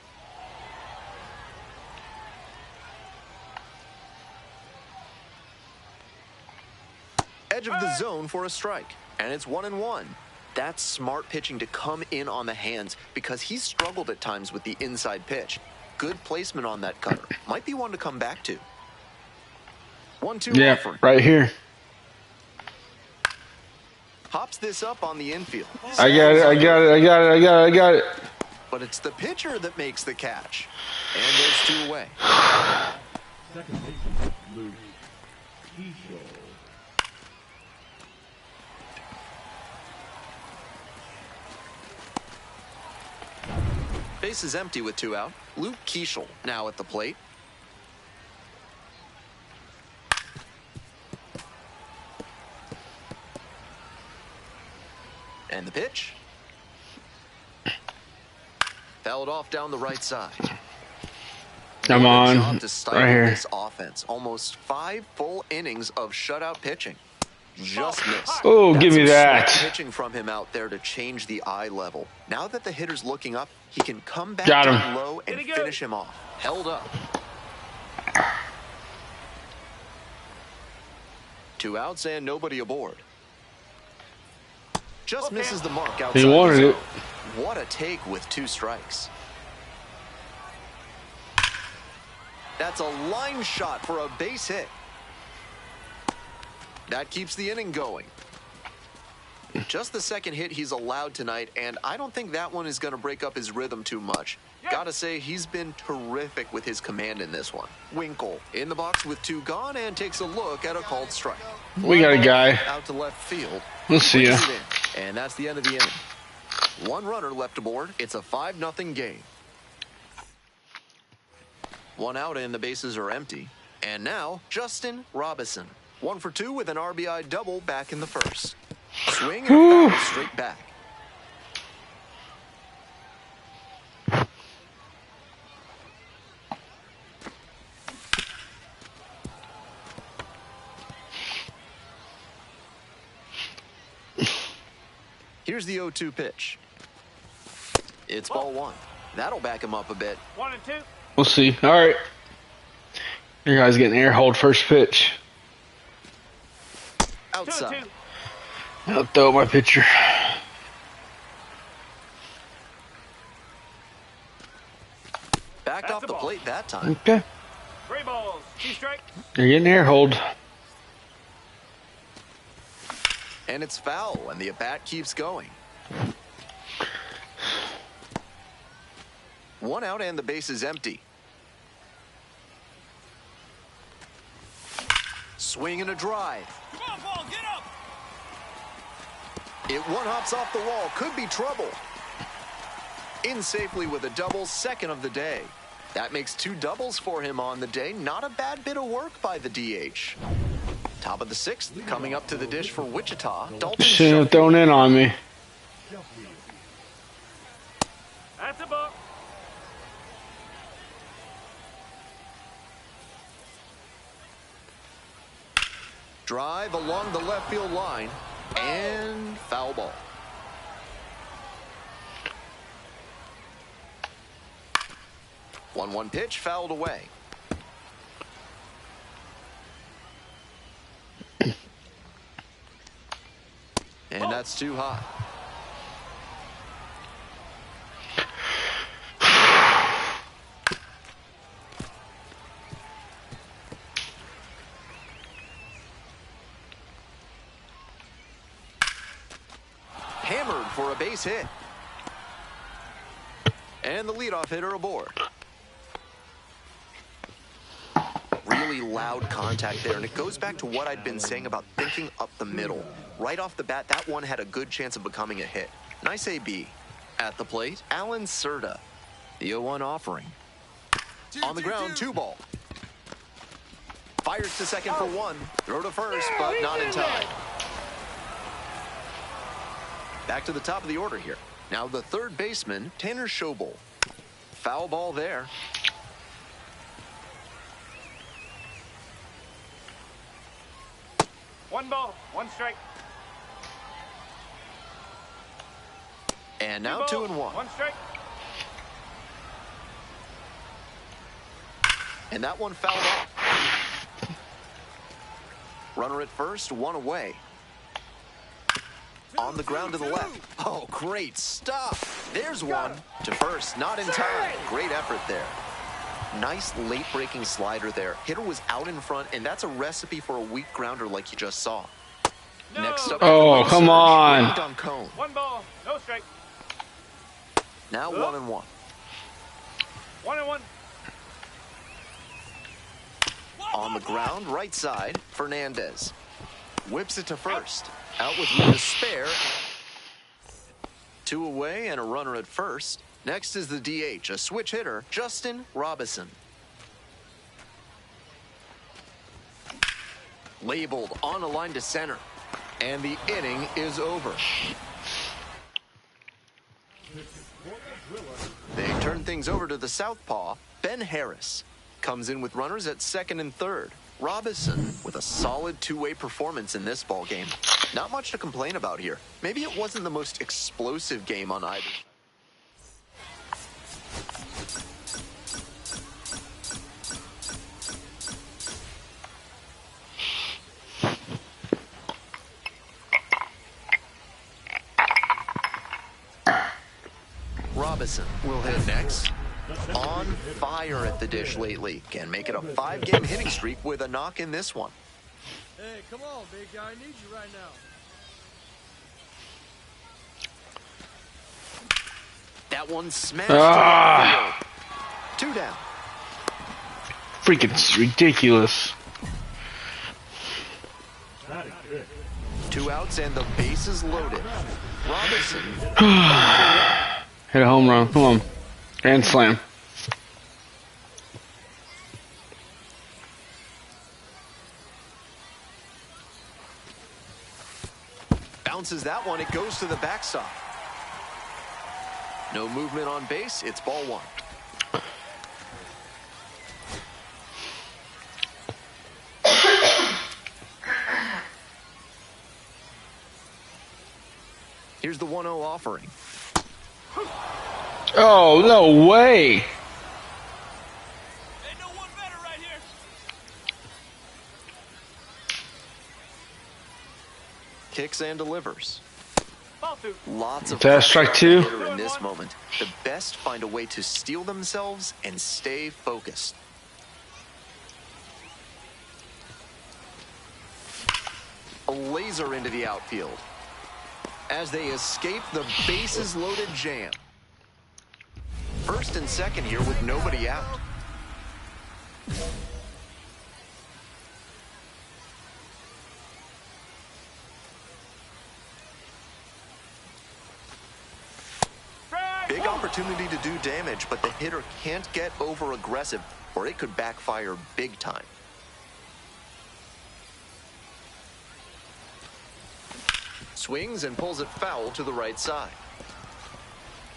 Edge of the zone for a strike, and it's 1-1. That's smart pitching to come in on the hands because he's struggled at times with the inside pitch. Good placement on that cutter. Might be one to come back to. 1-2 Yeah, offer. right here. Hops this up on the infield. I got it. But it's the pitcher that makes the catch. And there's 2 away. Second baseman, Luke Keishel. Base is empty with 2 out. Luke Keishel now at the plate. the pitch. Fouled off down the right side. Come What a on, job to stifle right here. this offense. Almost 5 full innings of shutout pitching. Just missed. Oh, That's give me some that. smart pitching from him out there to change the eye level. Now that the hitter's looking up, he can come back Got him. down low and finish him off. Held up. 2 outs and nobody aboard. Just misses the mark outside He wanted the it. zone. What a take with 2 strikes. That's a line shot for a base hit. That keeps the inning going. Just the second hit he's allowed tonight, and I don't think that one is going to break up his rhythm too much. Gotta say, he's been terrific with his command in this one. Winkle in the box with 2 gone and takes a look at a called strike. We got a guy. Out to left field. We'll see ya. Pushes it in, and that's the end of the inning. 1 runner left aboard. It's a 5-0 game. 1 out and the bases are empty. And now, Justin Robinson. 1 for 2 with an RBI double back in the first. Swing and a foul straight back. Here's the 0-2 pitch. It's ball 1. That'll back him up a bit. 1 and 2. We'll see. All right. You guys getting air hold first pitch. Outside. 2-2. I'll throw my pitcher. Backed That's off the the ball. plate that time. Okay. 3 balls, 2 strikes. You're getting air hold. And it's foul, and the at-bat keeps going. 1 out and the base is empty. Swing and a drive. Come on, ball, get up. It one-hops off the wall. Could be trouble. In safely with a double, second of the day. That makes 2 doubles for him on the day. Not a bad bit of work by the DH. Top of the 6th, coming up to the dish for Wichita. Dalton Shouldn't have Shuffle. thrown in on me. That's a ball. Drive along the left field line. And foul ball. One pitch fouled away. And that's too hot. Hammered for a base hit. And the leadoff hitter aboard. Really loud contact there, and it goes back to what I'd been saying about thinking up the middle. Right off the bat, that one had a good chance of becoming a hit. Nice AB. At the plate, Alan Serta. The 0-1 offering. On the ground, 2 ball. Fires to second for 1. Throw to first, but not in time. Back to the top of the order here. Now the third baseman, Tanner Schobel. Foul ball there. One ball, 1 strike. And now 2 and 1. 1 strike. And that one fouled off. Runner at first, 1 away. On the ground to the left. Oh, great stuff. There's 1 to first, not in time. Great effort there. Nice late-breaking slider there. Hitter was out in front, and that's a recipe for a weak grounder like you just saw. No. Next up, Oh, come on. on Cone. 1 ball, no strike. Now 1 and 1. 1 and 1. On the ground, right side, Fernandez. Whips it to first. Out with room to spare. 2 away and a runner at first. Next is the DH, a switch hitter, Justin Robinson. Labeled on a line to center. And the inning is over. They turn things over to the southpaw, Ben Harris. Comes in with runners at second and third. Robinson with a solid two-way performance in this ball game. Not much to complain about here. Maybe it wasn't the most explosive game on either. Robinson will hit next. On fire at the dish lately. Can make it a 5-game hitting streak with a knock in this one. Hey, come on, big guy. I need you right now. That one smashed to the field. 2 down. Freaking ridiculous. 2 outs and the bases loaded. Robinson. Hit a home run. Come on. Grand slam. Bounces that one. It goes to the backstop. No movement on base. It's ball 1. Here's the 1-0 offering. Oh, no way. Ain't no one better right here. Kicks and delivers. Ball 2. Lots of That's strike 2. pressure in this moment. The best find a way to steel themselves and stay focused. A laser into the outfield. As they escape the bases loaded jam. First and second here with nobody out. Big opportunity to do damage, but the hitter can't get over aggressive or it could backfire big time. Swings and pulls it foul to the right side.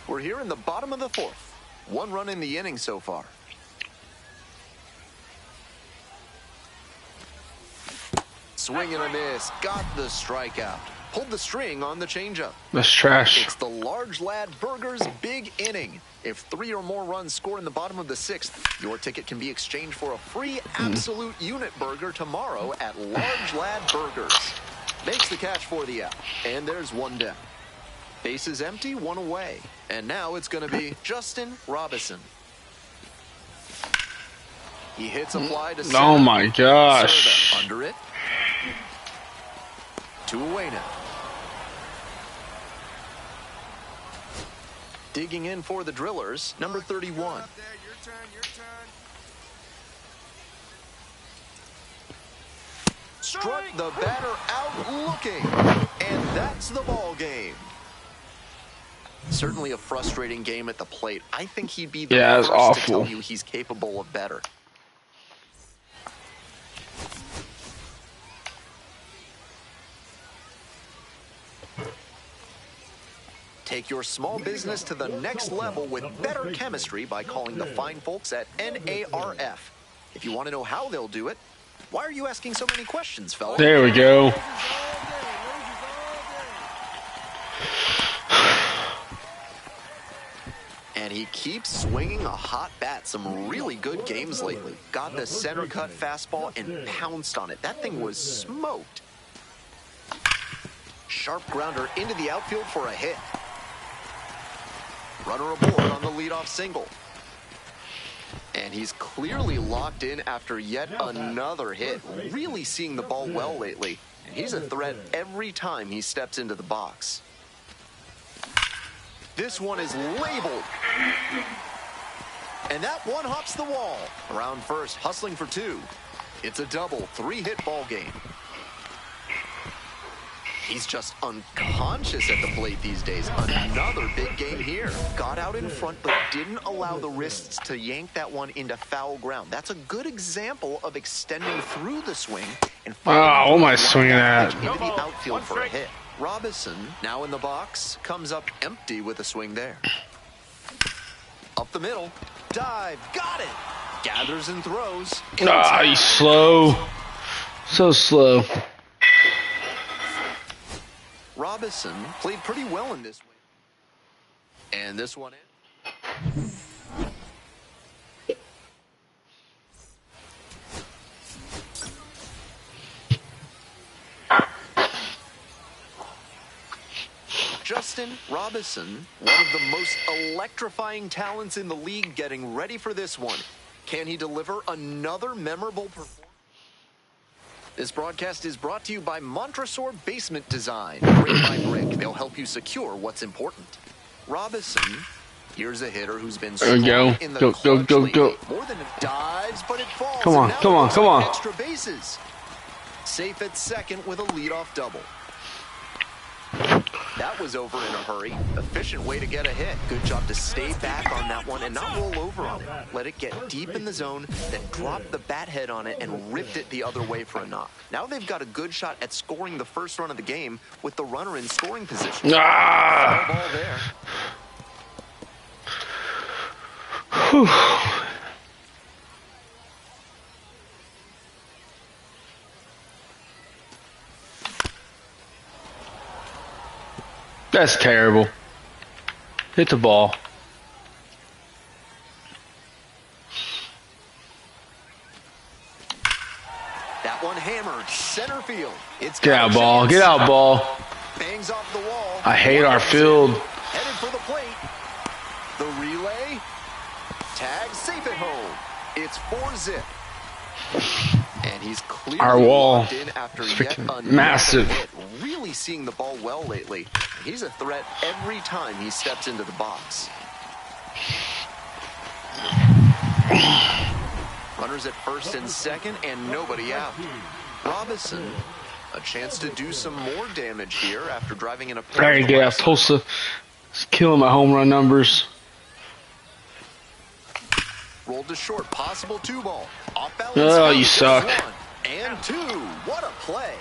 We're here in the bottom of the 4th. 1 run in the inning so far. Swing and a miss. Got the strikeout. Pulled the string on the changeup. That's trash. It's the large lad Burger's big inning. If 3 or more runs score in the bottom of the 6th, your ticket can be exchanged for a free absolute unit burger tomorrow at Large Lad Burgers. Makes the catch for the out. And there's 1 down. Bases empty, 1 away. And now it's going to be Justin Robinson. He hits a fly to center. Oh my gosh. Serve under it. 2 away now. Digging in for the Drillers, number 31. Struck the batter out looking. And that's the ball game. Certainly a frustrating game at the plate. I think he'd be the it's first awful. to tell you he's capable of better. Take your small business to the next level with better chemistry by calling the fine folks at NARF. If you want to know how they'll do it, why are you asking so many questions, fella? There we go. And he keeps swinging a hot bat. Some really good games lately. Got the center cut fastball and pounced on it. That thing was smoked. Sharp grounder into the outfield for a hit. Runner aboard on the leadoff single. And he's clearly locked in after yet another hit. Really seeing the ball well lately. And he's a threat every time he steps into the box. This one is labeled. And that one hops the wall. Around first, hustling for 2. It's a double, 3-hit ball game. He's just unconscious at the plate these days. Another big game here. Got out in front, but didn't allow the wrists to yank that one into foul ground. That's a good example of extending through the swing. And what am I swinging at? Into the outfield for a hit. Robinson, now in the box, comes up empty with a swing there. the middle. Dive. Got it. Gathers and throws. Ah, he's slow. So slow. Robinson played pretty well in this one. And this one in. Justin Robinson, one of the most electrifying talents in the league, getting ready for this one. Can he deliver another memorable performance? This broadcast is brought to you by Montresor Basement Design. Brick by brick, they'll help you secure what's important. Robinson, here's a hitter who's been There we go. in the Go. More than it dives, but it falls. Come on, come on. Extra bases. Safe at second with a leadoff double. That was over in a hurry. Efficient way to get a hit. Good job to stay back on that one and not roll over on it. Let it get deep in the zone, then drop the bat head on it and ripped it the other way for a knock. Now they've got a good shot at scoring the first run of the game with the runner in scoring position. Ah. Ball there. Whew. That's terrible. Hit the ball. That one hammered center field. It's Get out, ball. Get out, ball. Bangs off the wall. I hate our field. Headed for the plate. The relay. Tag safe at home. It's 4-zip. And he's clearly Our wall locked in after is yet freaking another massive. hit. Really seeing the ball well lately. He's a threat every time he steps into the box. Runners at first and second and nobody out. Robinson, a chance to do some more damage here after driving in a pair. There you go. Tulsa is killing my home run numbers. Rolled to short, possible 2-ball. Off balance. Oh, you suck. 1 and 2. What a play.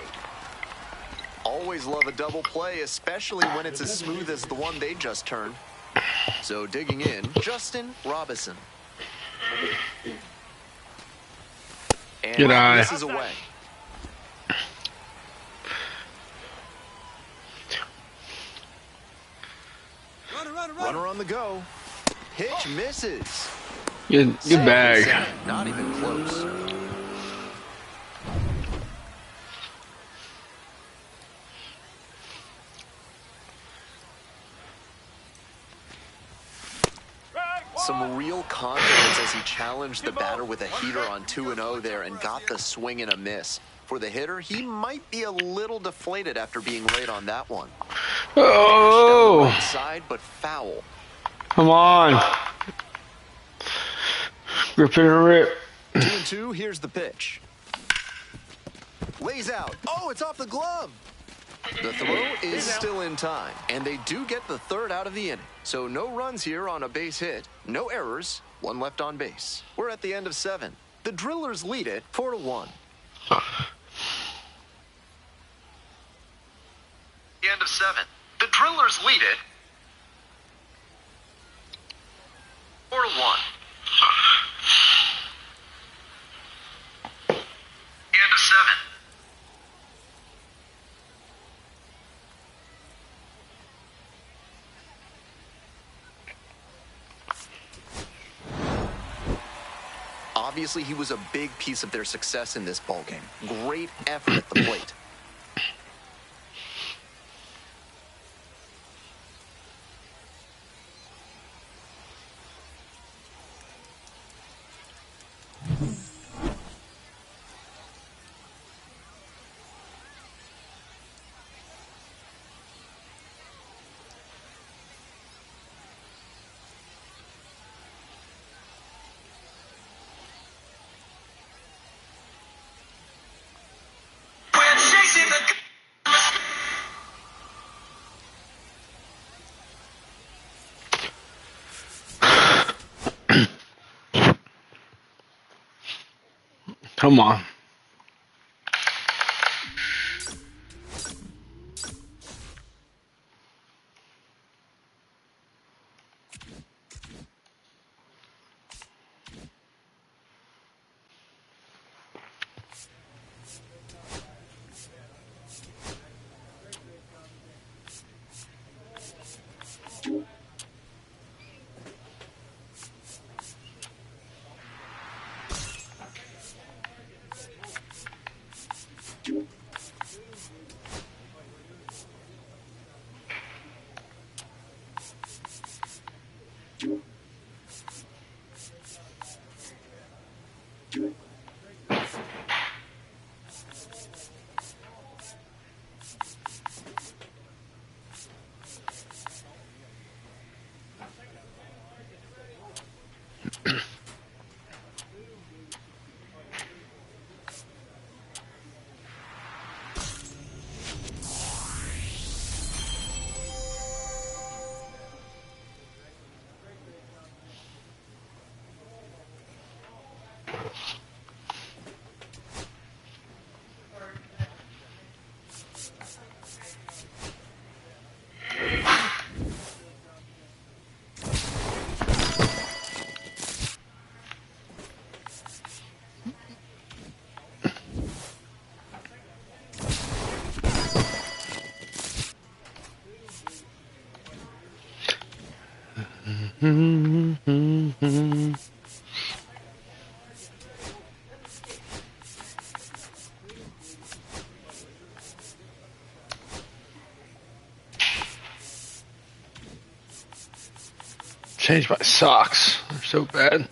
Always love a double play, especially when it's as smooth as the one they just turned. So digging in, Justin Robinson. And Good eye. this is away. Runner on the go. Pitch misses. Good bag. Not even close. Some real confidence as he challenged the batter with a heater on 2-0 there and got the swing and a miss. For the hitter, he might be a little deflated after being late on that one. Oh! Right side, but foul. Come on. Rip it and rip. 2-2, here's the pitch. Lays out. Oh, it's off the glove. The throw is still in time, and they do get the third out of the inning. So no runs here on a base hit, no errors, 1 left on base. We're at the end of 7. The Drillers lead it 4-1. The end of 7. The Drillers lead it 4-1. The end of 7. Obviously, he was a big piece of their success in this ballgame. Great effort at the plate. Come on. Changed my socks. They're so bad.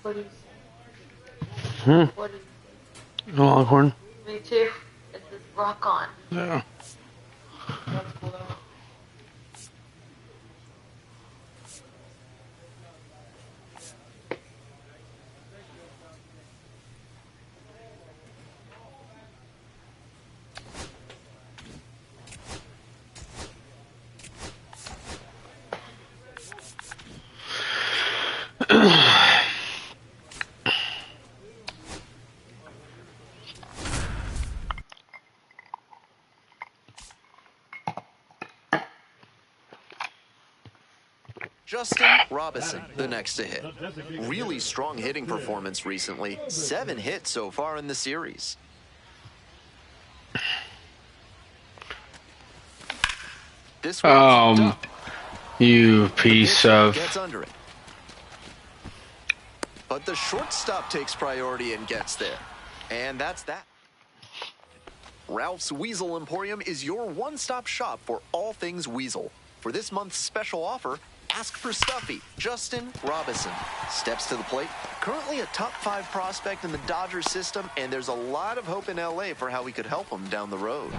What do you Hmm. What do you Longhorn. Me too. It says rock on. Yeah. That's cool. Justin Robinson, the next to hit. Really strong hitting performance recently. 7 hits so far in the series. This one's up. You piece of. Gets under it. But the shortstop takes priority and gets there. And that's that. Ralph's Weasel Emporium is your one-stop shop for all things Weasel. For this month's special offer, ask for Stuffy. Justin Robinson steps to the plate. Currently a top 5 prospect in the Dodgers system, and there's a lot of hope in LA for how we could help him down the road.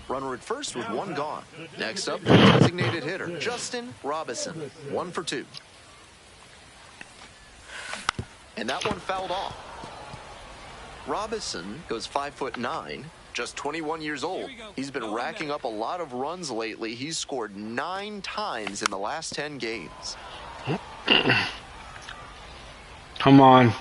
Runner at first with 1 gone. Next up, the designated hitter, Justin Robinson. 1 for 2. And that one fouled off. Robinson goes 5'9", just 21 years old. He's been racking up a lot of runs lately. He's scored 9 times in the last 10 games. Come on.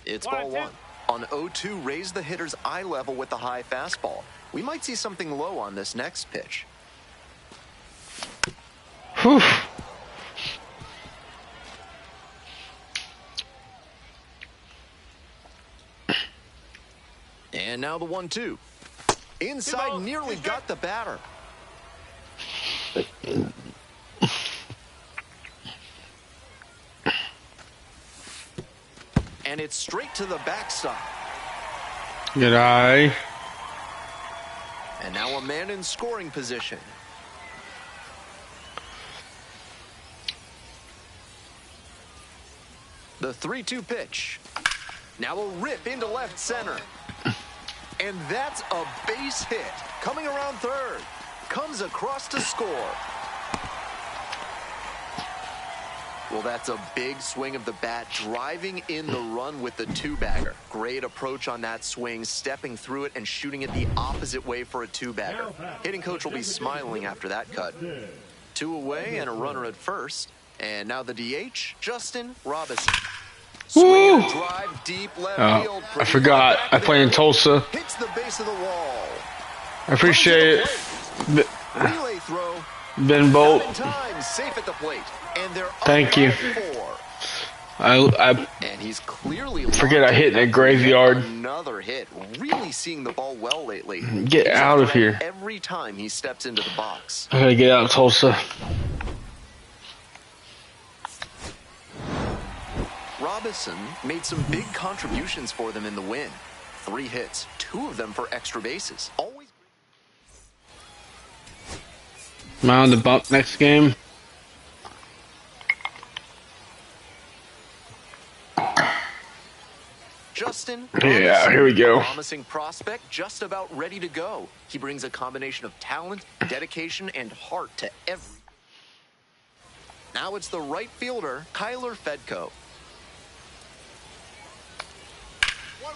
It's ball 1. On 0-2, raise the hitter's eye level with the high fastball. We might see something low on this next pitch. Whew. And now the 1-2. Inside, nearly got the batter. And it's straight to the backstop. Good eye. And now a man in scoring position. The 3-2 pitch. Now a rip into left center. And that's a base hit. Coming around third. Comes across to score. Well, that's a big swing of the bat, driving in the run with the two-bagger. Great approach on that swing, stepping through it and shooting it the opposite way for a two-bagger. Hitting coach will be smiling after that cut. 2 away and a runner at first. And now the DH, Justin Robinson. Swing and a drive deep left field. I forgot. I play in Tulsa. Hits the base of the wall. I appreciate it. Relay throw. Ben Bolt. Time, safe at the plate. And they're Thank you. 4. I And he's clearly forget I hit in that graveyard. Another hit. Really seeing the ball well lately. Get He's out a of threat here. Every time he steps into the box. I gotta get out of Tulsa. Robinson made some big contributions for them in the win. 3 hits, 2 of them for extra bases. Always. Am I on the bump next game? Justin Yeah, Robinson, here we go. a promising prospect, just about ready to go. He brings a combination of talent, dedication, and heart to every. Now it's the right fielder, Kyler Fedko.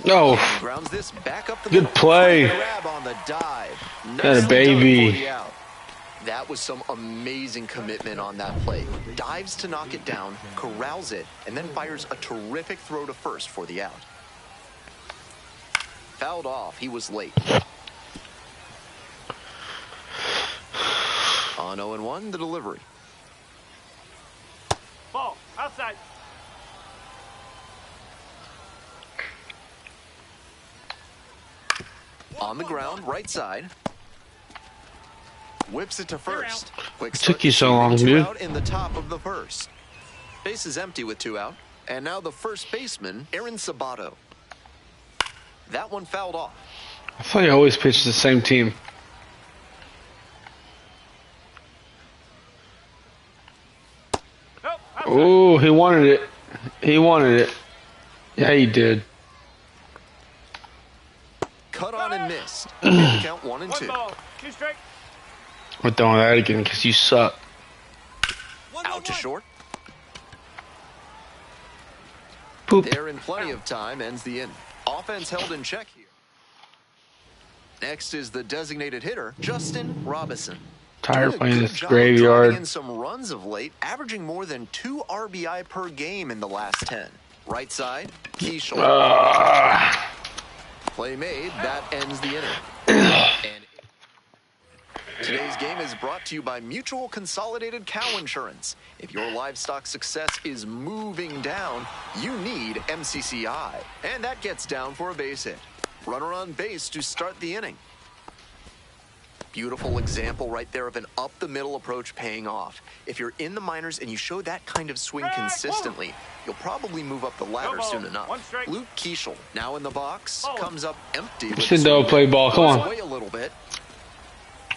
No. Grounds this back up the Good middle. play. Grab on the dive. Got a Nicely baby. done for the out. That was some amazing commitment on that play. Dives to knock it down, corrals it, and then fires a terrific throw to first for the out. Fouled off. He was late. On 0-1, the delivery. Ball, outside. On the ground, right side. Whips it to first. Quick Took you so long, 2 dude. out in the top of the first. Base is empty with 2 out. And now the first baseman, Aaron Sabato. That one fouled off. I thought you always pitched the same team. Nope, outside. Oh, he wanted it. He wanted it. Yeah, he did. Cut on and missed. Hit the count 1 and 2. 1 ball, 2 strike. We're throwing that again because you suck. Out to short. Poop. There in plenty of time, ends the inning. Offense held in check here. Next is the designated hitter, Justin Robinson. Tired Doing of a playing good this job graveyard. driving in some runs of late, averaging more than 2 RBI per game in the last 10. Right side, Keishel. Play made. That ends the inning. And today's game is brought to you by Mutual Consolidated Cow Insurance. If your livestock success is moving down, you need MCCI. And that gets down for a base hit. Runner on base to start the inning. Beautiful example right there of an up-the-middle approach paying off. If you're in the minors and you show that kind of swing consistently, you'll probably move up the ladder soon enough. 1 strike. Luke Keishel, now in the box, comes up empty. with Should the though swing. play ball. Come Goes on. away a little bit.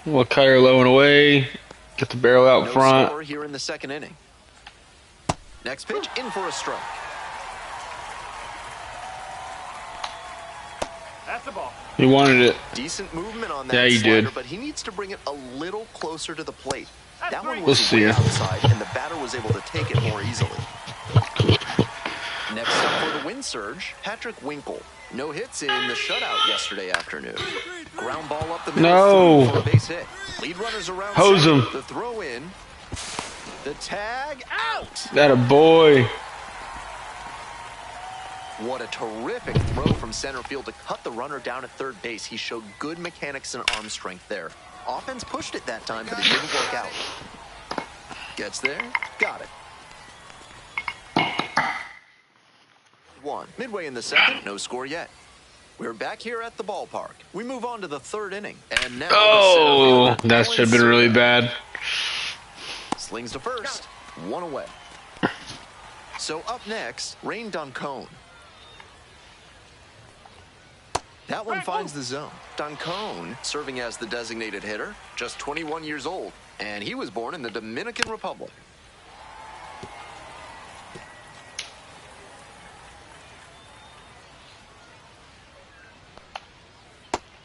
Well, Kyler low and away. Get the barrel out No front. score here in the second inning. Next pitch, in for a strike. That's a ball. He wanted it. Decent movement on that Yeah, he slider, did. but he needs to bring it a little closer to the plate. That's That one three. was We'll see way ya. outside, and the batter was able to take it more easily. Next up for the win surge, Patrick Winkle. No hits in the shutout yesterday afternoon. Ground ball up the middle No. for a base hit. Lead runners around. Hose second. him. The throw in. The tag out. That a boy. What a terrific throw from center field to cut the runner down at third base. He showed good mechanics and arm strength there. Offense pushed it that time, but it didn't work out. Gets there, got it. 1. Midway in the second, no score yet. We're back here at the ballpark. We move on to the third inning. And now Oh, that should have been really bad. Slings to first. One away. So up next, Rain Doncone. That one finds the zone. Doncone serving as the designated hitter, just 21 years old, and he was born in the Dominican Republic.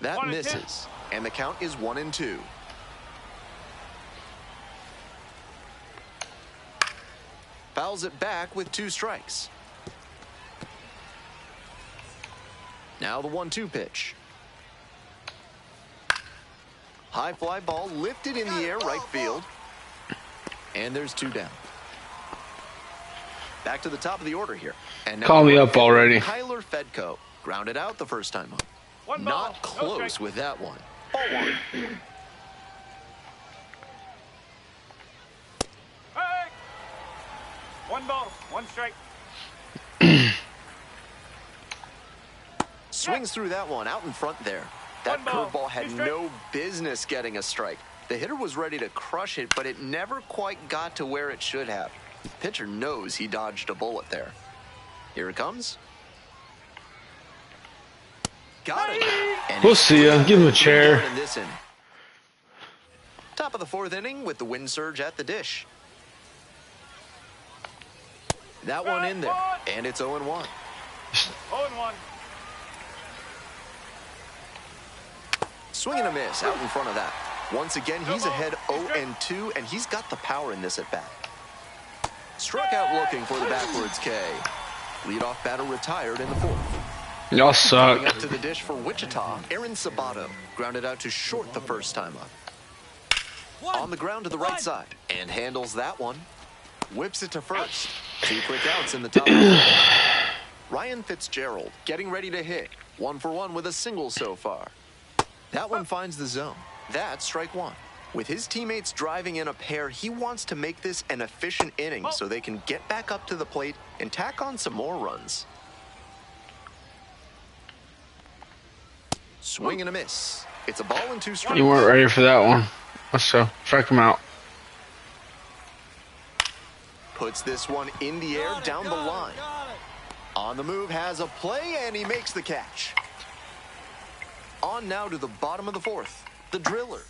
That misses, and the count is 1-2. Fouls it back with 2 strikes. Now the 1-2 pitch. High fly ball lifted in the air, right field. And there's 2 down. Back to the top of the order here. And now call me up already. Kyler Fedko grounded out the first time up. Not close with that one. Ball 1. Hey! 1 ball, 1 strike. Swings through that one out in front there. That curveball had no business getting a strike. The hitter was ready to crush it, but it never quite got to where it should have. Pitcher knows he dodged a bullet there. Here it comes. Got it. And We'll see ya. Give him a chair. In this inning. Top of the 4th inning with the wind surge at the dish. That one in there, and it's 0-1. 0-1. Swing and a miss out in front of that. Once again, he's ahead 0-2, and he's got the power in this at bat. Struck out looking for the backwards K. Leadoff batter retired in the 4th. Y'all suck. Coming up to the dish for Wichita, Aaron Sabato grounded out to short the first time up. On the ground to the right side, and handles that one. Whips it to first. 2 quick outs in the top of the 4th. Ryan Fitzgerald getting ready to hit. 1 for 1 with a single so far. That one finds the zone. That's strike 1. With his teammates driving in a pair, he wants to make this an efficient inning so they can get back up to the plate and tack on some more runs. Swing and a miss. It's a ball and 2 strikes. You weren't ready for that one. Let's go. Strike him out. Puts this one in the air down the line. On the move, has a play, and he makes the catch. On now to the bottom of the 4th. The Driller.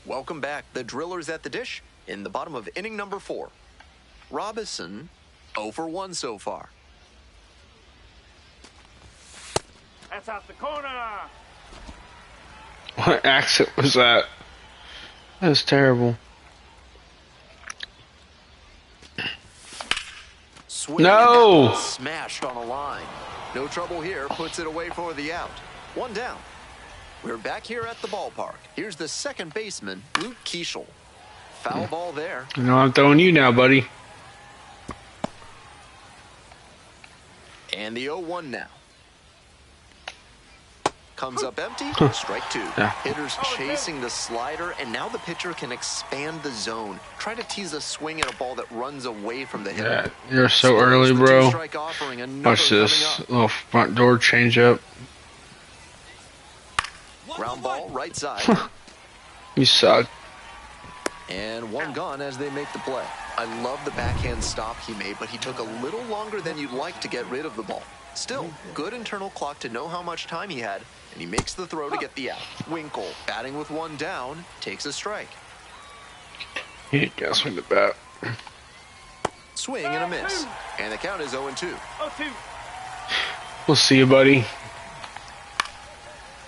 Welcome back. The Driller's at the dish in the bottom of inning number 4. Robinson, 0 for 1 so far. That's out the corner. What accent was that? That was terrible. Swing No! Smashed on a line. No trouble here. Puts it away for the out. 1 down. We're back here at the ballpark. Here's the second baseman, Luke Keeschel. Foul ball there. You know I'm throwing you now, buddy. And the 0-1 now. Comes up empty. Strike 2. Yeah. Hitters chasing the slider, and now the pitcher can expand the zone. Try to tease a swing at a ball that runs away from the hitter. Yeah, you're so early, bro. Offering, Watch this little front door change up. Ground ball, right side. You suck. And 1 gone as they make the play. I love the backhand stop he made, but he took a little longer than you'd like to get rid of the ball. Still, good internal clock to know how much time he had, and he makes the throw to get the out. Winkle, batting with 1 down, takes a strike. You gotta swing the bat. Swing and a miss. And the count is 0-2. 0-2. We'll see you, buddy.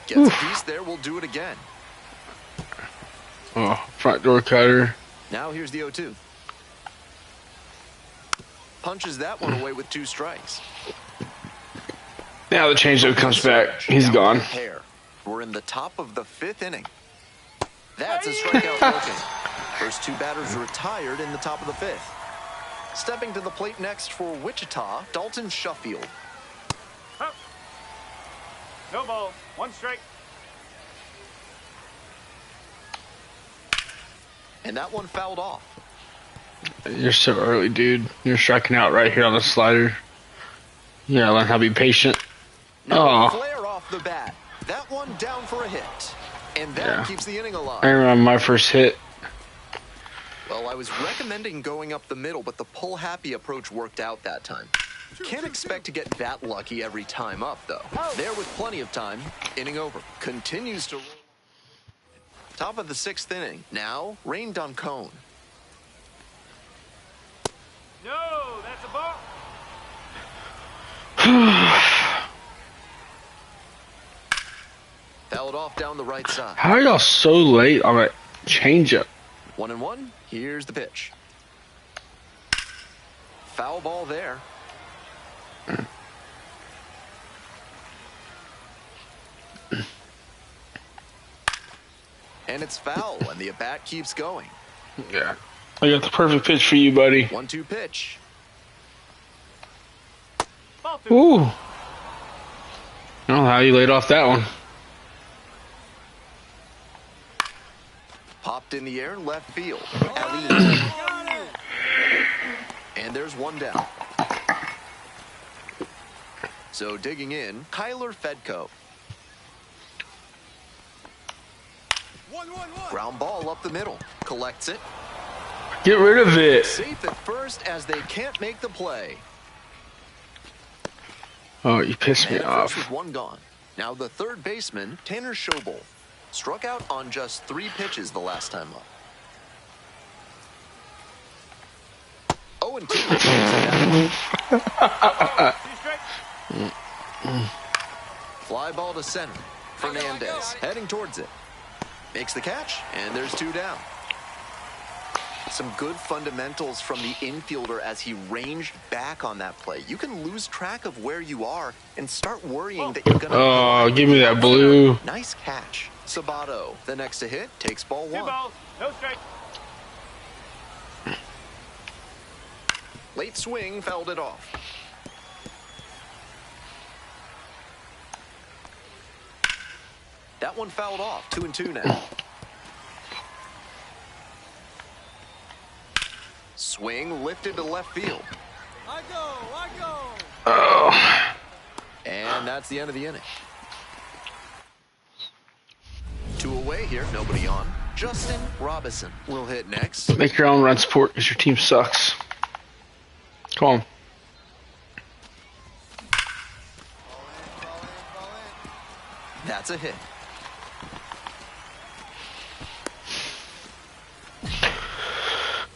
Gets a piece there, we'll do it again. Oh, front door cutter. Now here's the 0-2. Punches that one away with 2 strikes. Now the changeup comes back. He's gone. We're in the top of the 5th inning. That's a strikeout looking. First 2 batters retired in the top of the 5th. Stepping to the plate next for Wichita, Dalton Shuffield. No ball, 1 strike. And that one fouled off. You're so early, dude. You're striking out right here on the slider. You gotta learn how to be patient. Now No flare off the bat. That one down for a hit. And that keeps the inning alive. I remember my first hit. Well, I was recommending going up the middle, but the pull-happy approach worked out that time. Can't expect to get that lucky every time up, though. There with plenty of time. Inning over. Continues to roll. Top of the 6th inning. Now, rained on Cone. No, that's a ball. Fouled off down the right side. How are y'all so late on that changeup? 1-1. Here's the pitch. Foul ball there. And it's foul, and the at-bat keeps going. Yeah. I got the perfect pitch for you, buddy. 1-2 pitch. Ooh. I don't know how you laid off that one. Popped in the air in left field. Ali. And there's one down. So digging in, Kyler Fedko. Ground ball up the middle. Collects it. Get rid of it. Safe at first as they can't make the play. Oh, you pissed me And off. with one gone. Now the third baseman, Tanner Schobel, struck out on just 3 pitches the last time up. 0-2. Fly ball to center. Fernandez heading towards it. Makes the catch, and there's 2 down. Some good fundamentals from the infielder as he ranged back on that play. You can lose track of where you are and start worrying that you're going to... Oh, give me that blue. Nice catch. Sabato, the next to hit, takes ball 1. 2 balls, no strike. Late swing, fouled it off. That one fouled off. 2-2 now. Swing lifted to left field. I go. Oh. And that's the end of the inning. 2 away here, nobody on. Justin Robinson will hit next. Make your own run support because your team sucks. Come on. That's a hit.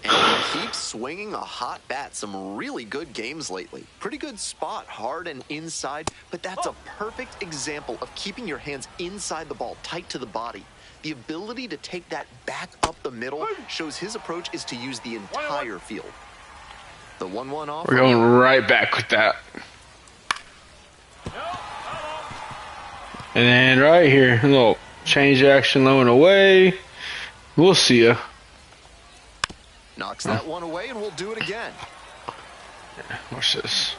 And he keeps swinging a hot bat. Some really good games lately. Pretty good spot, hard and inside, but that's a perfect example of keeping your hands inside the ball, tight to the body. The ability to take that back up the middle shows his approach is to use the entire field. The 1-1 off. We're going right back with that. And then right here, a little change action low and away. We'll see ya. Knocks that one away, and we'll do it again. Watch this.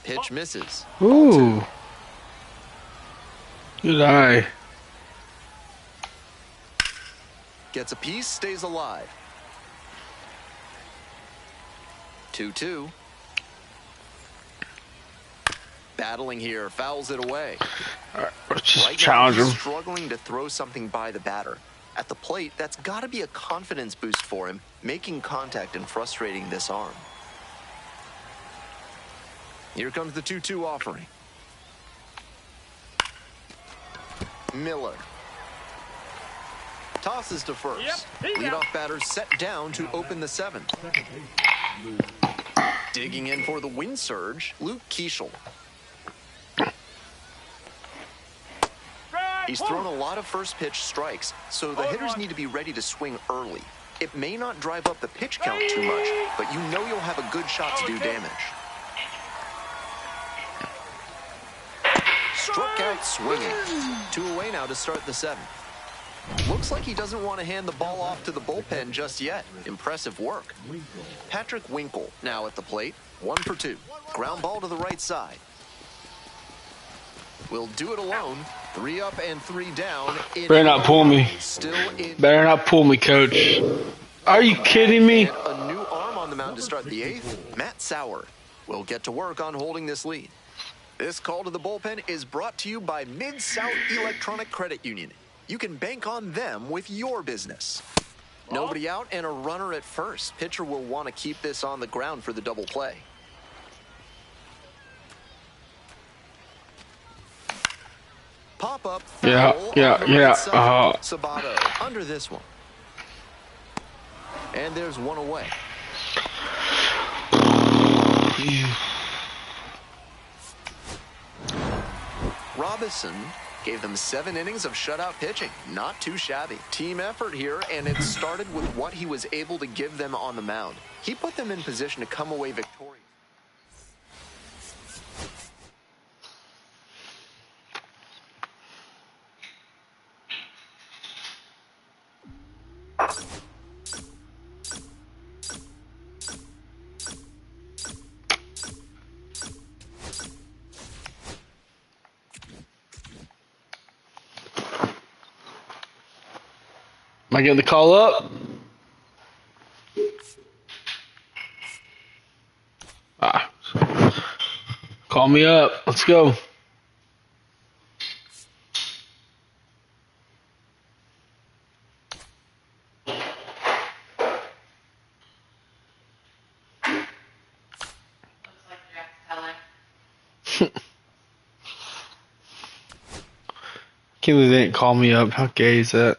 Pitch misses. Ooh. Good eye. Gets a piece, stays alive. 2-2. Battling here, fouls it away. All right, let's just Right challenge now, him. he's struggling to throw something by the batter. At the plate, that's got to be a confidence boost for him, making contact and frustrating this arm. Here comes the 2-2 offering. Miller. Tosses to first. Leadoff batter set down to open the 7th. Digging in for the wind surge, Luke Keeschel. He's thrown a lot of first pitch strikes, so the hitters need to be ready to swing early. It may not drive up the pitch count too much, but you know you'll have a good shot to do damage. Struck out swinging. 2 away now to start the 7th. Looks like he doesn't want to hand the ball off to the bullpen just yet. Impressive work. Patrick Winkle now at the plate. 1 for 2. Ground ball to the right side. Will do it alone. 3 up and 3 down. Better not pull me. Still in. Better not pull me, coach. Are you kidding me? A new arm on the mound on to start the 8th, Matt Sauer will get to work on holding this lead. This call to the bullpen is brought to you by Mid-South Electronic Credit Union. You can bank on them with your business. Nobody out and a runner at first. Pitcher will want to keep this on the ground for the double play. Pop up. Yeah. Sabato under this one. And there's one away. Robinson gave them 7 innings of shutout pitching. Not too shabby. Team effort here, and it started with what he was able to give them on the mound. He put them in position to come away victorious. Am I getting the call up? Call me up. Let's go. Can't believe they didn't call me up. How gay is that?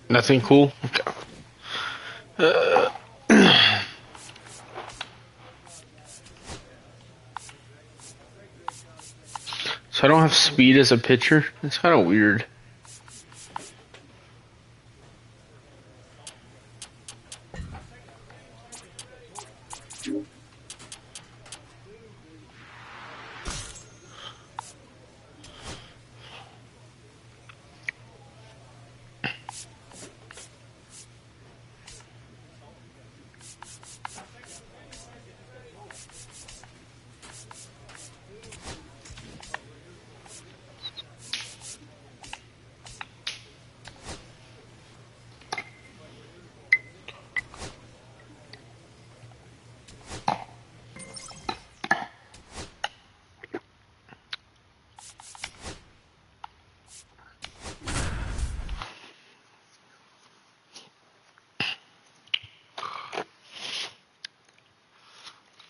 Nothing cool? Okay. So I don't have speed as a pitcher? That's kind of weird.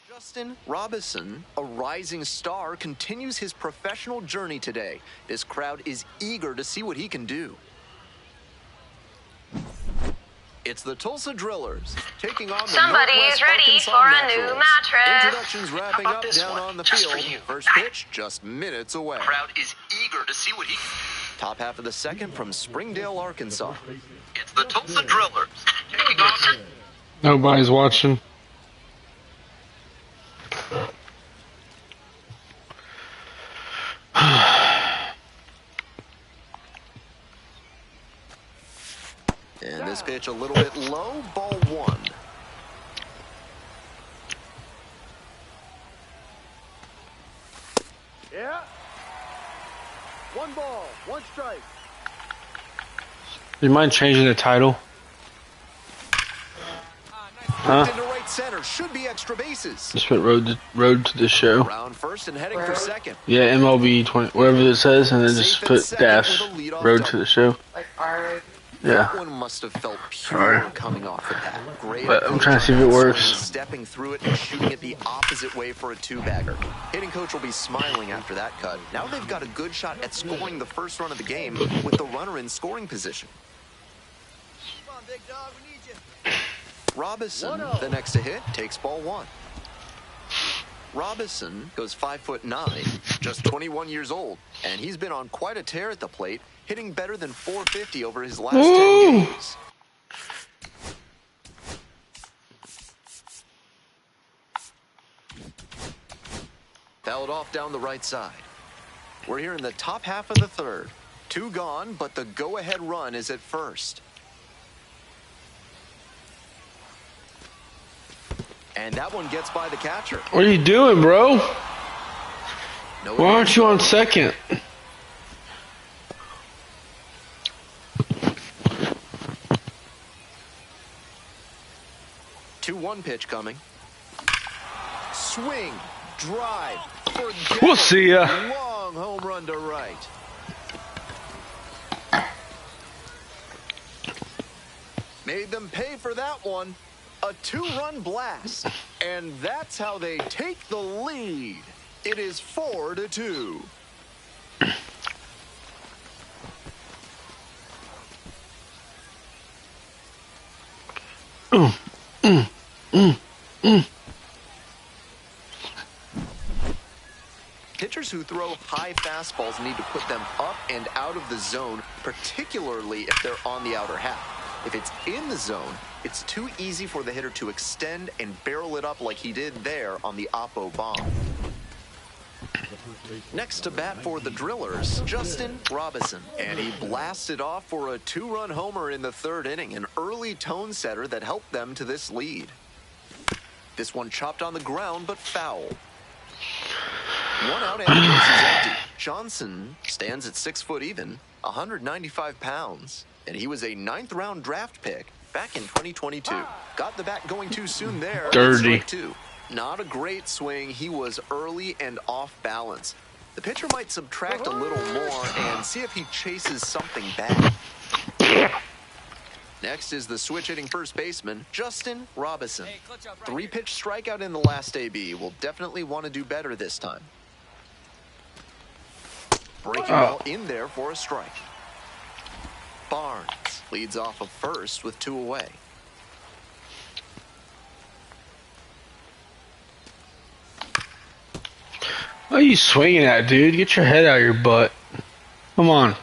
Justin Robinson, a rising star, continues his professional journey today. This crowd is eager to see what he can do. It's the Tulsa Drillers taking on the Somebody Northwest is ready Arkansas for a Naturals. new mattress. Introductions wrapping up down on the field. First pitch just minutes away. Crowd is eager to see what he. Top half of the second from Springdale, Arkansas. It's the Tulsa Drillers taking on. Nobody's watching. And this pitch a little bit low, ball 1. Yeah. 1 ball, 1 strike. Do you mind changing the title? Huh? Into right center, should be extra bases. Just put road to the show. Round first and heading for second. Yeah, MLB 20, whatever it says, and then just put dash road to the show. Like our Yeah. That one must have felt pure Sorry. coming off the bat. Great. But I'm trying to see if it works. Stepping through it and shooting it the opposite way for a 2-bagger. Hitting coach will be smiling after that cut. Now they've got a good shot at scoring the first run of the game with the runner in scoring position. Come on, big dog, we need you. Robinson, the next to hit, takes ball 1. Robinson goes 5'9", just 21 years old, and he's been on quite a tear at the plate, hitting better than .450 over his last 10 games. Fouled off down the right side. We're here in the top half of the third. 2 gone, but the go-ahead run is at first. And that one gets by the catcher. What are you doing, bro? No, Why aren't you on second? 2-1 pitch coming. Swing, drive, forget We'll see ya. Long home run to right. Made them pay for that one. A 2-run blast. And that's how they take the lead. It is 4-2. Pitchers who throw high fastballs need to put them up and out of the zone, particularly if they're on the outer half. If it's in the zone, it's too easy for the hitter to extend and barrel it up like he did there on the Oppo bomb. Next to bat for the Drillers, Justin Robinson. And he blasted off for a 2-run homer in the 3rd inning, an early tone setter that helped them to this lead. This one chopped on the ground, but foul. 1 out and the base is empty. Johnson stands at 6 foot even, 195 pounds. And he was a 9th-round draft pick back in 2022. Got the bat going too soon there. Dirty. Two. Not a great swing. He was early and off balance. The pitcher might subtract a little more and see if he chases something back. Next is the switch-hitting first baseman, Justin Robinson. 3-pitch strikeout in the last AB. Will definitely want to do better this time. Breaking ball in there for a strike. Barnes leads off of first with 2 away. What are you swinging at, dude? Get your head out of your butt. Come on.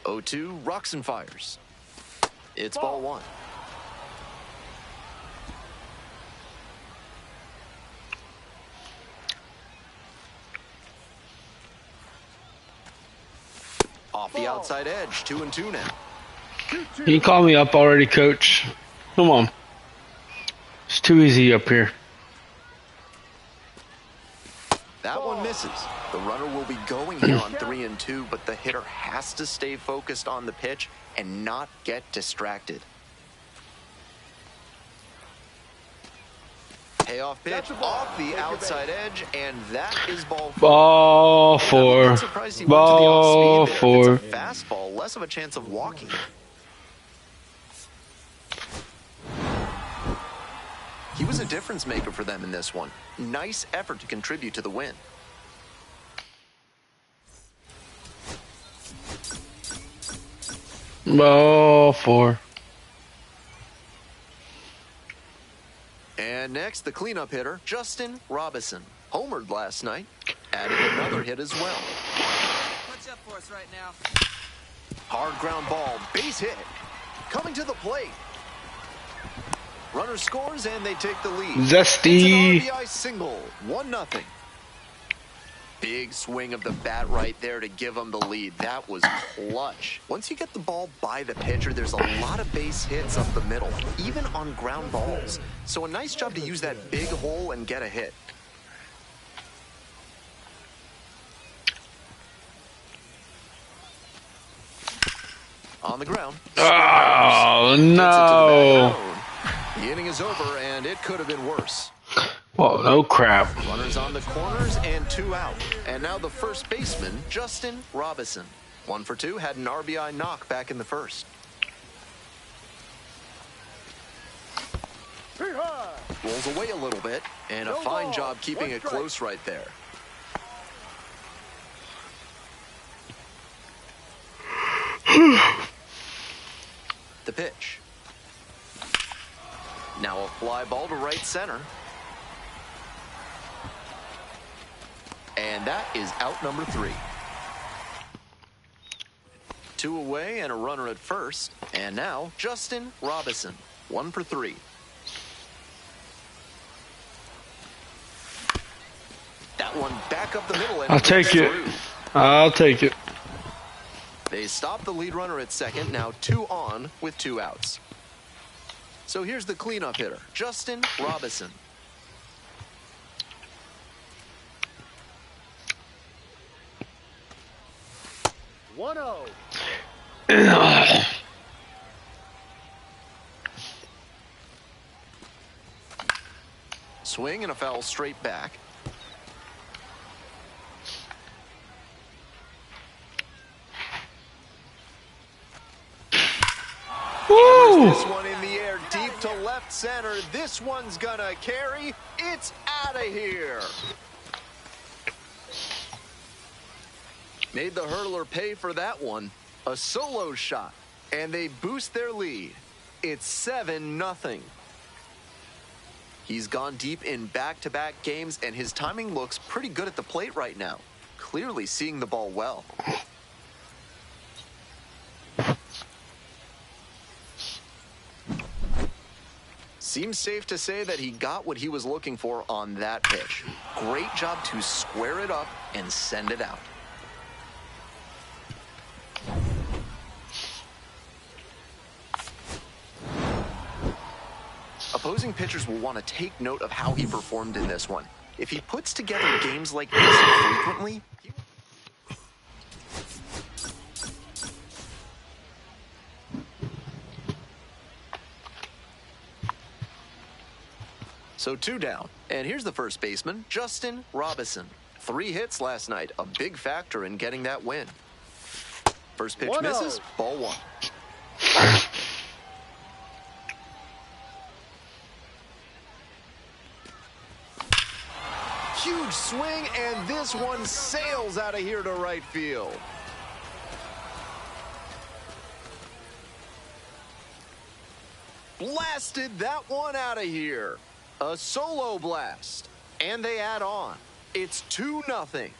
Oh-2, rocks and fires. It's ball 1. Off the outside edge, 2-2 now. You call me up already, coach. Come on. It's too easy up here. That one misses. The runner will be going here on 3-2, but the hitter has to stay focused on the pitch and not get distracted. Payoff pitch off the outside edge, and that is ball 4. Ball 4. Ball 4. Fastball, less of a chance of walking. He was a difference maker for them in this one. Nice effort to contribute to the win. Ball 4. And next, the cleanup hitter, Justin Robinson. Homered last night. Added another hit as well. Punch up for us right now. Hard ground ball, base hit. Coming to the plate. Runner scores and they take the lead. Zesty. It's an RBI single, 1-0. Big swing of the bat right there to give them the lead. That was clutch. Once you get the ball by the pitcher, there's a lot of base hits up the middle, even on ground balls. So a nice job to use that big hole and get a hit. On the ground. Oh, no. The inning is over, and it could have been worse. Well, no crap. Runners on the corners and 2 out. And now the first baseman, Justin Robinson. 1 for 2, had an RBI knock back in the first. Rolls away a little bit, and a fine job keeping it close right there. The pitch. Now a fly ball to right center. And that is out number 3. 2 away and a runner at first. And now Justin Robinson, 1 for 3. That one back up the middle. And I'll take it. I'll take it. They stop the lead runner at second, now 2 on with 2 outs. So here's the cleanup hitter, Justin Robinson. One zero. Swing and a foul straight back. This one in the air, deep to left center. This one's gonna carry. It's out of here. Made the hurdler pay for that one. A solo shot, and they boost their lead. It's 7-0. He's gone deep in back-to-back games, and his timing looks pretty good at the plate right now. Clearly seeing the ball well. Seems safe to say that he got what he was looking for on that pitch. Great job to square it up and send it out. Opposing pitchers will want to take note of how he performed in this one. If he puts together games like this frequently, so 2 down. And here's the first baseman, Justin Robinson. 3 hits last night, a big factor in getting that win. First pitch misses, ball 1. Huge swing, and this one sails out of here to right field. Blasted that one out of here. A solo blast, and they add on. It's 2-0.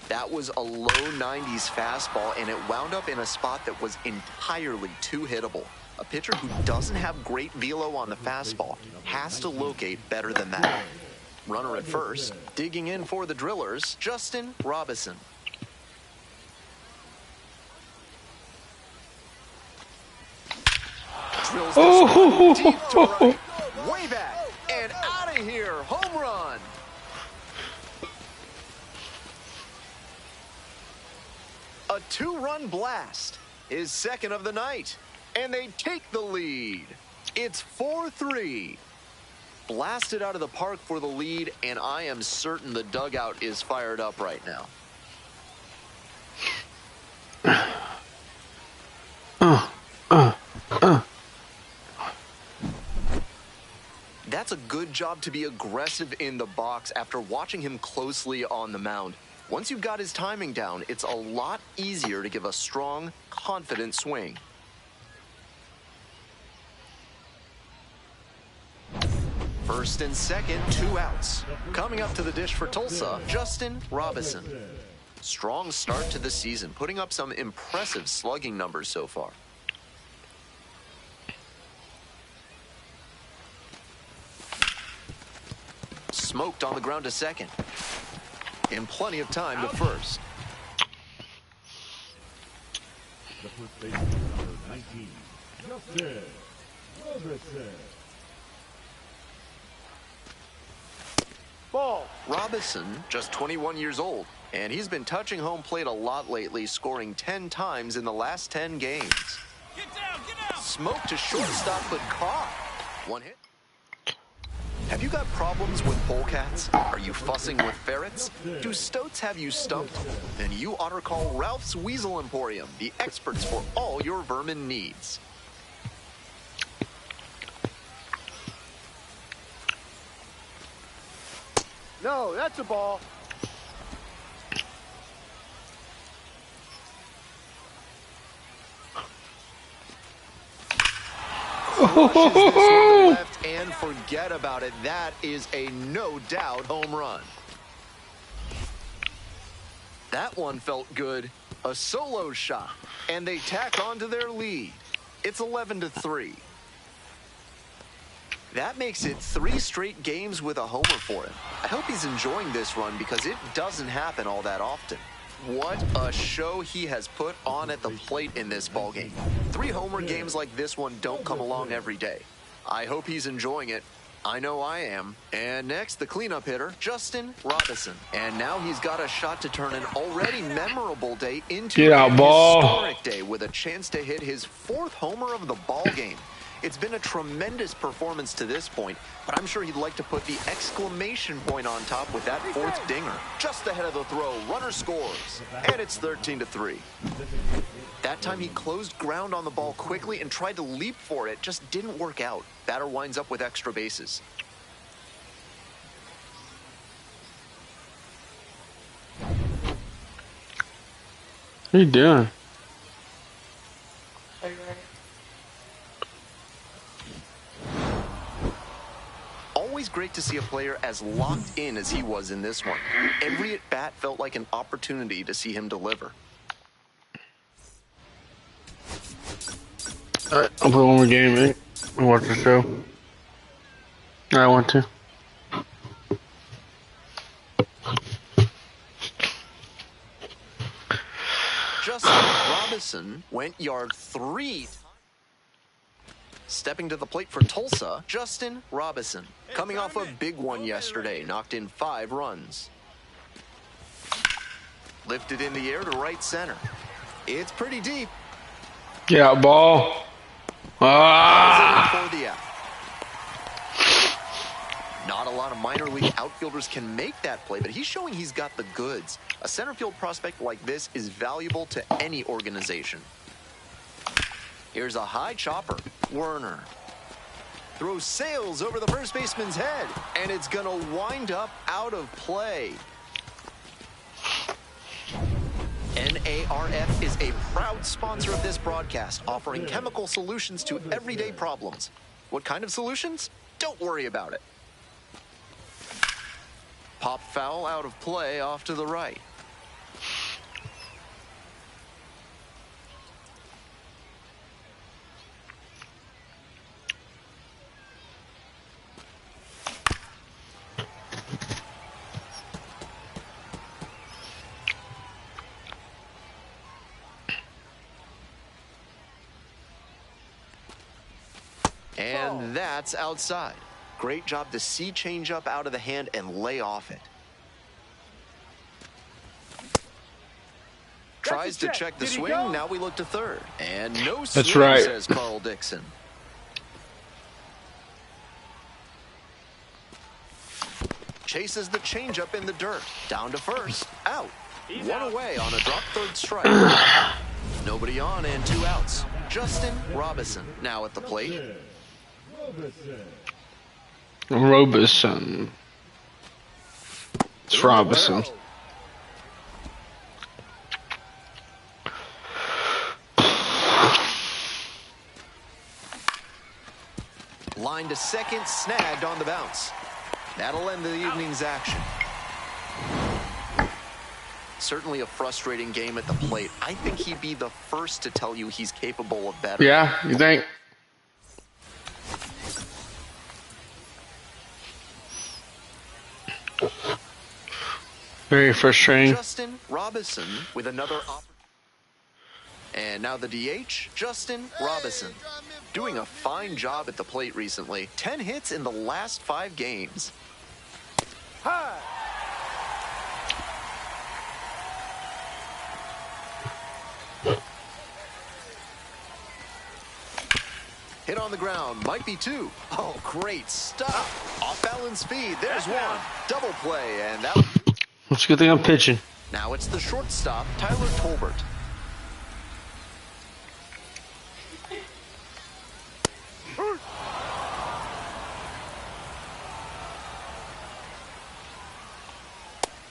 That was a low 90s fastball, and it wound up in a spot that was entirely too hittable. A pitcher who doesn't have great velo on the fastball has to locate better than that. Runner at first, digging in for the Drillers, Justin Robinson. Drills this one deep to right, way back, and out of here, home run. A 2-run blast is second of the night, and they take the lead. It's 4-3. Blasted out of the park for the lead, and I am certain the dugout is fired up right now. That's a good job to be aggressive in the box after watching him closely on the mound. Once you've got his timing down, it's a lot easier to give a strong, confident swing. First and second, 2 outs. Coming up to the dish for Tulsa, Justin Robinson. Strong start to the season, putting up some impressive slugging numbers so far. Smoked on the ground to second. In plenty of time to first. The first baseman, number 19, Justin Robinson. Ball. Robinson, just 21 years old, and he's been touching home plate a lot lately, scoring 10 times in the last 10 games. Get down! Smoked to shortstop, but caught. 1 hit. Have you got problems with polecats? Are you fussing with ferrets? Do stoats have you stumped? Then you ought to call Ralph's Weasel Emporium, the experts for all your vermin needs. No, that's a ball. Crushes this one to left and forget about it. That is a no doubt home run. That one felt good. A solo shot, and they tack on to their lead. It's 11-3. That makes it 3 straight games with a homer for him. I hope he's enjoying this run because it doesn't happen all that often. What a show he has put on at the plate in this ballgame. 3 homer games like this one don't come along every day. I hope he's enjoying it. I know I am. And next, the cleanup hitter, Justin Robinson. And now he's got a shot to turn an already memorable day into a historic day with a chance to hit his 4th homer of the ballgame. It's been a tremendous performance to this point, but I'm sure he'd like to put the exclamation point on top with that 4th dinger. Just ahead of the throw, runner scores, and it's 13-3. That time he closed ground on the ball quickly and tried to leap for it, just didn't work out. Batter winds up with extra bases. What are you doing? Are you ready? Always great to see a player as locked in as he was in this one. Every at-bat felt like an opportunity to see him deliver. Alright, I'll play one more game, mate. And watch the show. I want to. Justin Robinson went yard 3. Stepping to the plate for Tulsa, Justin Robinson. Coming off a big one yesterday, knocked in 5 runs. Lifted in the air to right center. It's pretty deep. Get out, ball. For the out. Not a lot of minor league outfielders can make that play, but he's showing he's got the goods. A center field prospect like this is valuable to any organization. Here's a high chopper. Werner throws sails over the first baseman's head, and it's going to wind up out of play. NARF is a proud sponsor of this broadcast, offering chemical solutions to everyday problems. What kind of solutions? Don't worry about it. Pop foul out of play off to the right. And that's outside. Great job to see changeup out of the hand and lay off it. Tries to check the swing. Now we look to third. And no swing, that's right, says Carl Dixon. Chases the changeup in the dirt. Down to first. Out. One away on a drop third strike. Nobody on and 2 outs. Justin Robinson now at the plate. Robinson. It's Robinson. Line to second, snagged on the bounce. That'll end the evening's action. Certainly a frustrating game at the plate. I think he'd be the first to tell you he's capable of better. Yeah, you think? Very frustrating. Justin Robinson with another opportunity. And now the DH, Justin Robinson. Doing a fine job at the plate recently. 10 hits in the last 5 games. Hi. Hit on the ground, might be 2. Oh, great stuff. Off balance speed, there's 1. Double play, and that. It's a good thing I'm pitching. Now it's the shortstop, Tyler Tolbert.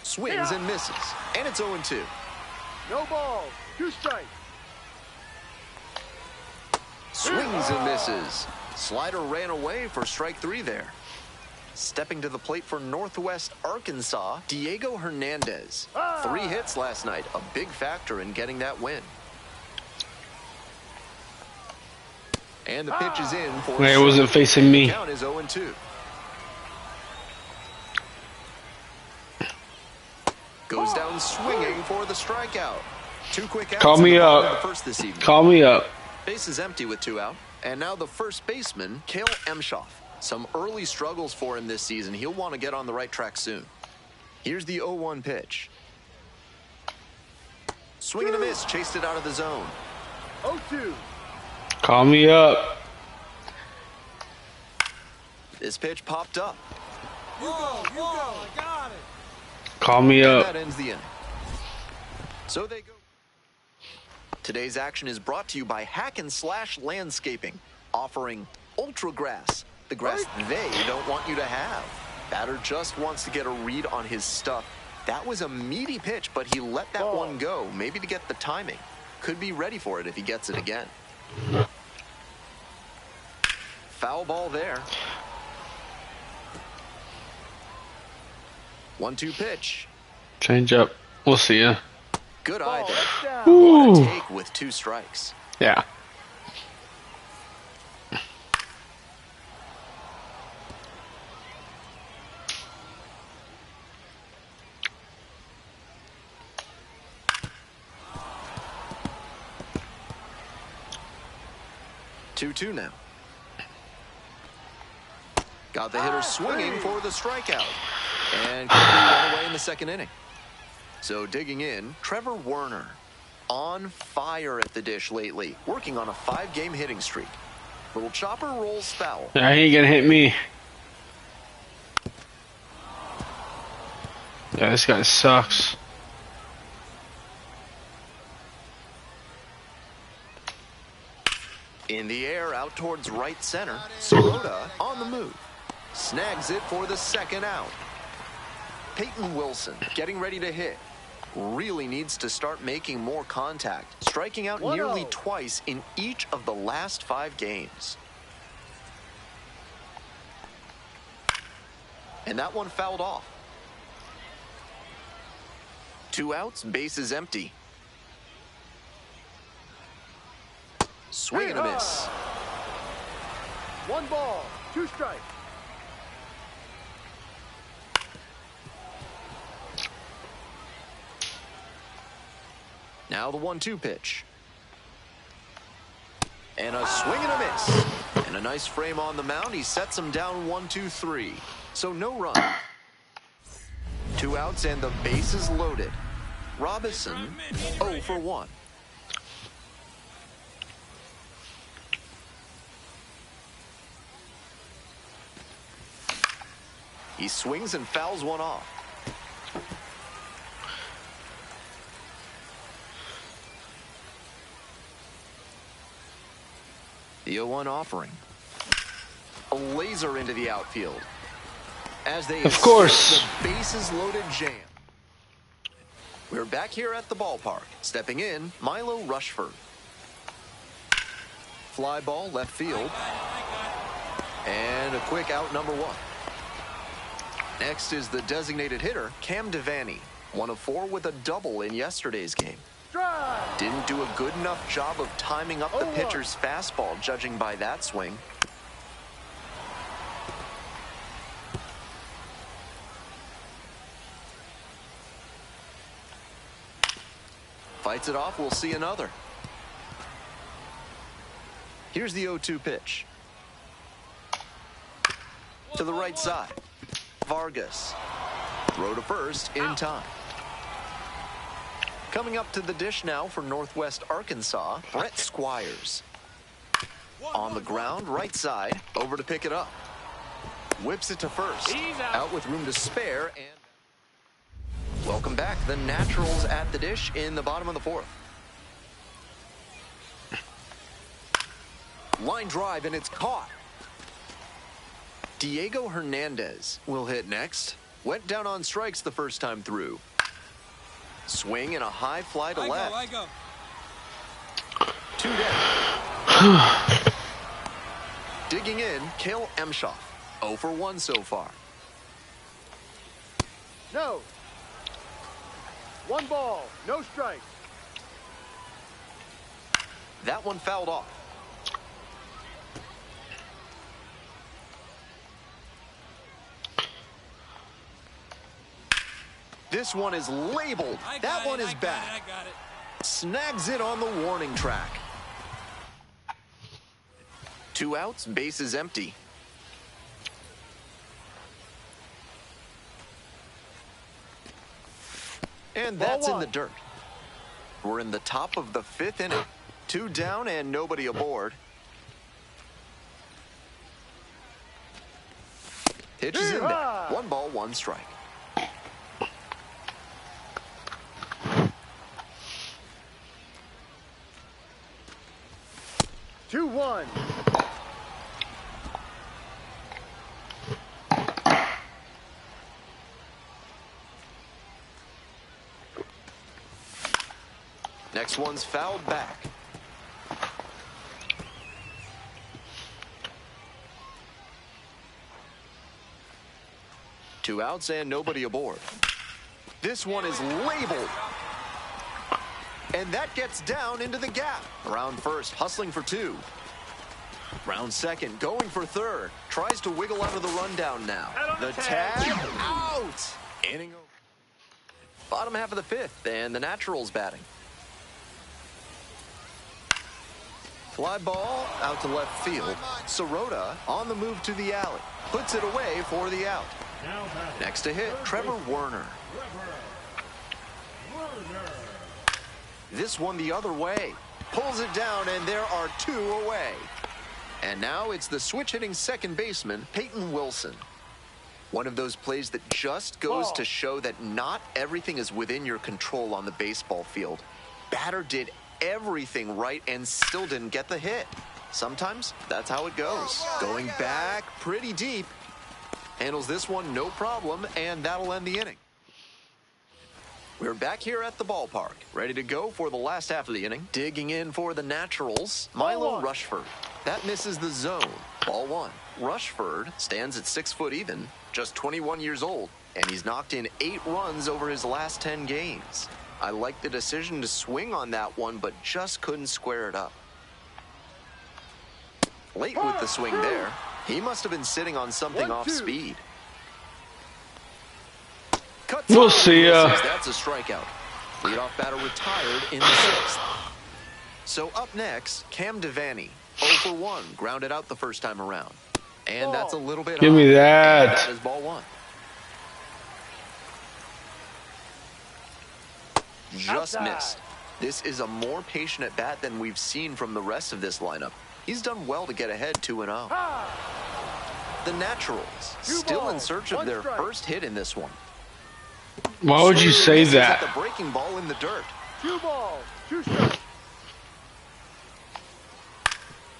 Swings and misses, and it's 0-2. No balls. 2 strikes. Swings and misses. Slider ran away for strike 3 there. Stepping to the plate for Northwest Arkansas, Diego Hernandez. 3 hits last night, a big factor in getting that win. And the pitch is in for It wasn't facing me. The count is 0-2. Goes down swinging for the strikeout. 2 quick outs. Call me up. The first this evening. Call me up. Base is empty with 2 out. And now the first baseman, Cale Emshoff. Some early struggles for him this season. He'll want to get on the right track soon. Here's the 0-1 pitch. Swing and a miss, chased it out of the zone. 0-2. Call me up. This pitch popped up. You go, I got it. Call me And up. that ends the inning. So they go. Today's action is brought to you by Hack and Slash Landscaping, offering Ultra Grass, the grass they don't want you to have. Batter just wants to get a read on his stuff. That was a meaty pitch, but he let that one go, maybe to get the timing. Could be ready for it if he gets it again. Foul ball there. 1-2 pitch. Change up. We'll see ya. Good eye there. Ooh. What a take with 2 strikes. Yeah. Two now. Got the hitter swinging for the strikeout. And quickly run away in the second inning. So digging in, Trevor Werner. On fire at the dish lately. Working on a 5-game hitting streak. Little chopper rolls foul. He ain't gonna hit me. Yeah, this guy sucks. In the air, out towards right center. Sirota on the move. Snags it for the second out. Peyton Wilson getting ready to hit. Really needs to start making more contact. Striking out nearly twice in each of the last 5 games. And that one fouled off. 2 outs, base is empty. Swing and a miss. 1 ball, 2 strikes. Now the 1-2 pitch. And a swing and a miss. And a nice frame on the mound. He sets him down 1-2-3. So no run. 2 outs and the bases loaded. Robinson 0 for 1. He swings and fouls one off. The 0-1 offering. A laser into the outfield. As they Of course. The bases loaded jam. We're back here at the ballpark. Stepping in, Milo Rushford. Fly ball left field. And a quick out number 1. Next is the designated hitter, Cam Devaney. 1 of 4 with a double in yesterday's game. Didn't do a good enough job of timing up the pitcher's fastball, judging by that swing. Fights it off, we'll see another. Here's the 0-2 pitch. To the right side. Vargas. Throw to first in time. Coming up to the dish now for Northwest Arkansas, Brett Squires. On the ground, right side, over to pick it up. Whips it to first. Out with room to spare. And welcome back. The Naturals at the dish in the bottom of the 4th. Line drive, and it's caught. Diego Hernandez will hit next. Went down on strikes the first time through. Swing and a high fly to left. I go. 2 down. Digging in, Cale Emshoff. 0 for 1 so far. No. 1 ball, no strike. That one fouled off. This one is labeled. That one is back. I got it. Snags it on the warning track. 2 outs, bases empty. And that's in the dirt. We're in the top of the 5th inning. 2 down and nobody aboard. Pitch is in there. 1 ball, 1 strike. Two, 1. Next one's fouled back. Two outs and nobody aboard. This one is labeled. And that gets down into the gap. Around first, hustling for 2. Round second, going for third. Tries to wiggle out of the rundown now. The tag, out. Inning over. Bottom half of the 5th, and the Naturals batting. Fly ball out to left field. Sirota on the move to the alley. Puts it away for the out. Next to hit, Trevor Werner. This one the other way. Pulls it down, and there are 2 away. And now it's the switch-hitting second baseman, Peyton Wilson. One of those plays that just goes to show that not everything is within your control on the baseball field. Batter did everything right and still didn't get the hit. Sometimes that's how it goes. Going back pretty deep. Handles this one no problem, and that'll end the inning. We're back here at the ballpark, ready to go for the last half of the inning. Digging in for the Naturals, Milo Rushford. That misses the zone. Ball 1. Rushford stands at 6 foot even, just 21 years old, and he's knocked in 8 runs over his last 10 games. I like the decision to swing on that one, but just couldn't square it up. Late with the swing there. He must have been sitting on something off speed. We'll see ya. That's a strikeout. Leadoff batter retired in the 6th. So up next, Cam Devaney. 0 for 1, grounded out the first time around. And that's a little bit Give me that. That is ball 1. Just missed. This is a more patient at bat than we've seen from the rest of this lineup. He's done well to get ahead 2-0. The Naturals still in search of their first hit in this one. Why would you say that? The breaking ball in the dirt. 2 balls, 2 strikes.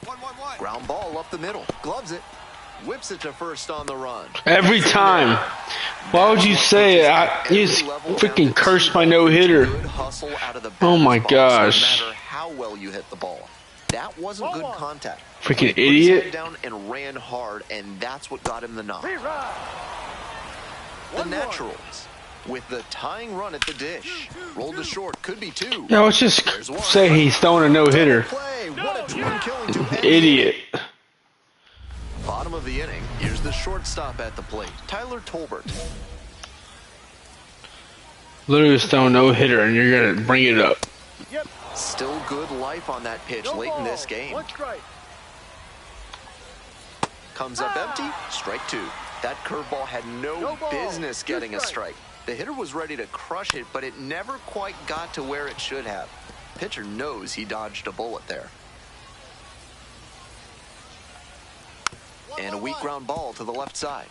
1-1-1. Ground ball up the middle. Gloves it. Whips it to first on the run. Every time. Why would you say it? You just freaking cursed my no-hitter. Oh my gosh. No matter how well you hit the ball. That wasn't good contact. Freaking He put his idiot. head down and ran hard, and that's what got him the knock. The Naturals with the tying run at the dish. Rolled to short, could be 2. Yeah, let's just say he's throwing a no-hitter. Play. What a twin killing to end. Idiot. Bottom of the inning. Here's the shortstop at the plate, Tyler Tolbert. Literally just throwing a no-hitter, and you're going to bring it up. Still good life on that pitch late in this game. 1 strike. Comes up empty, strike 2. That curveball had no business getting a strike. The hitter was ready to crush it, but it never quite got to where it should have. Pitcher knows he dodged a bullet there. And a weak ground ball to the left side.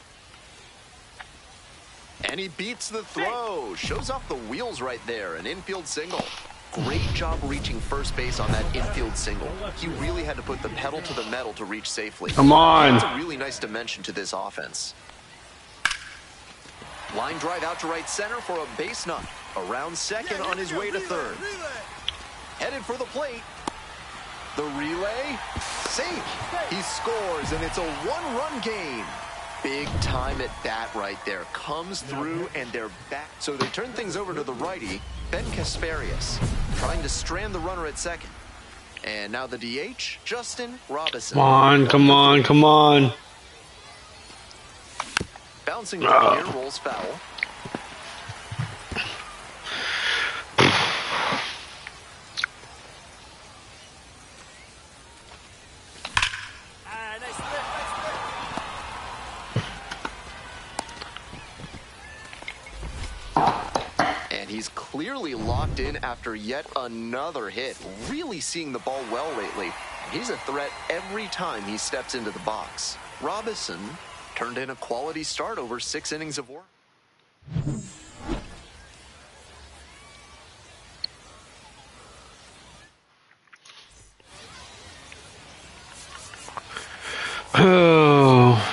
And he beats the throw. Shows off the wheels right there. An infield single. Great job reaching first base on that infield single. He really had to put the pedal to the metal to reach safely. Come on. That's a really nice dimension to this offense. Line drive out to right center for a base knock. Around second on his way to third. Headed for the plate. The relay. Safe. He scores, and it's a 1-run game. big time at bat right there. Comes through and they're back. So they turn things over to the righty, Ben Kasparius, trying to strand the runner at second. And now the DH, Justin Robinson. Come on, come on, come on. Bouncing down here, rolls foul. And he's clearly locked in after yet another hit. Really seeing the ball well lately. He's a threat every time he steps into the box. Robinson turned in a quality start over 6 innings of work. Oh.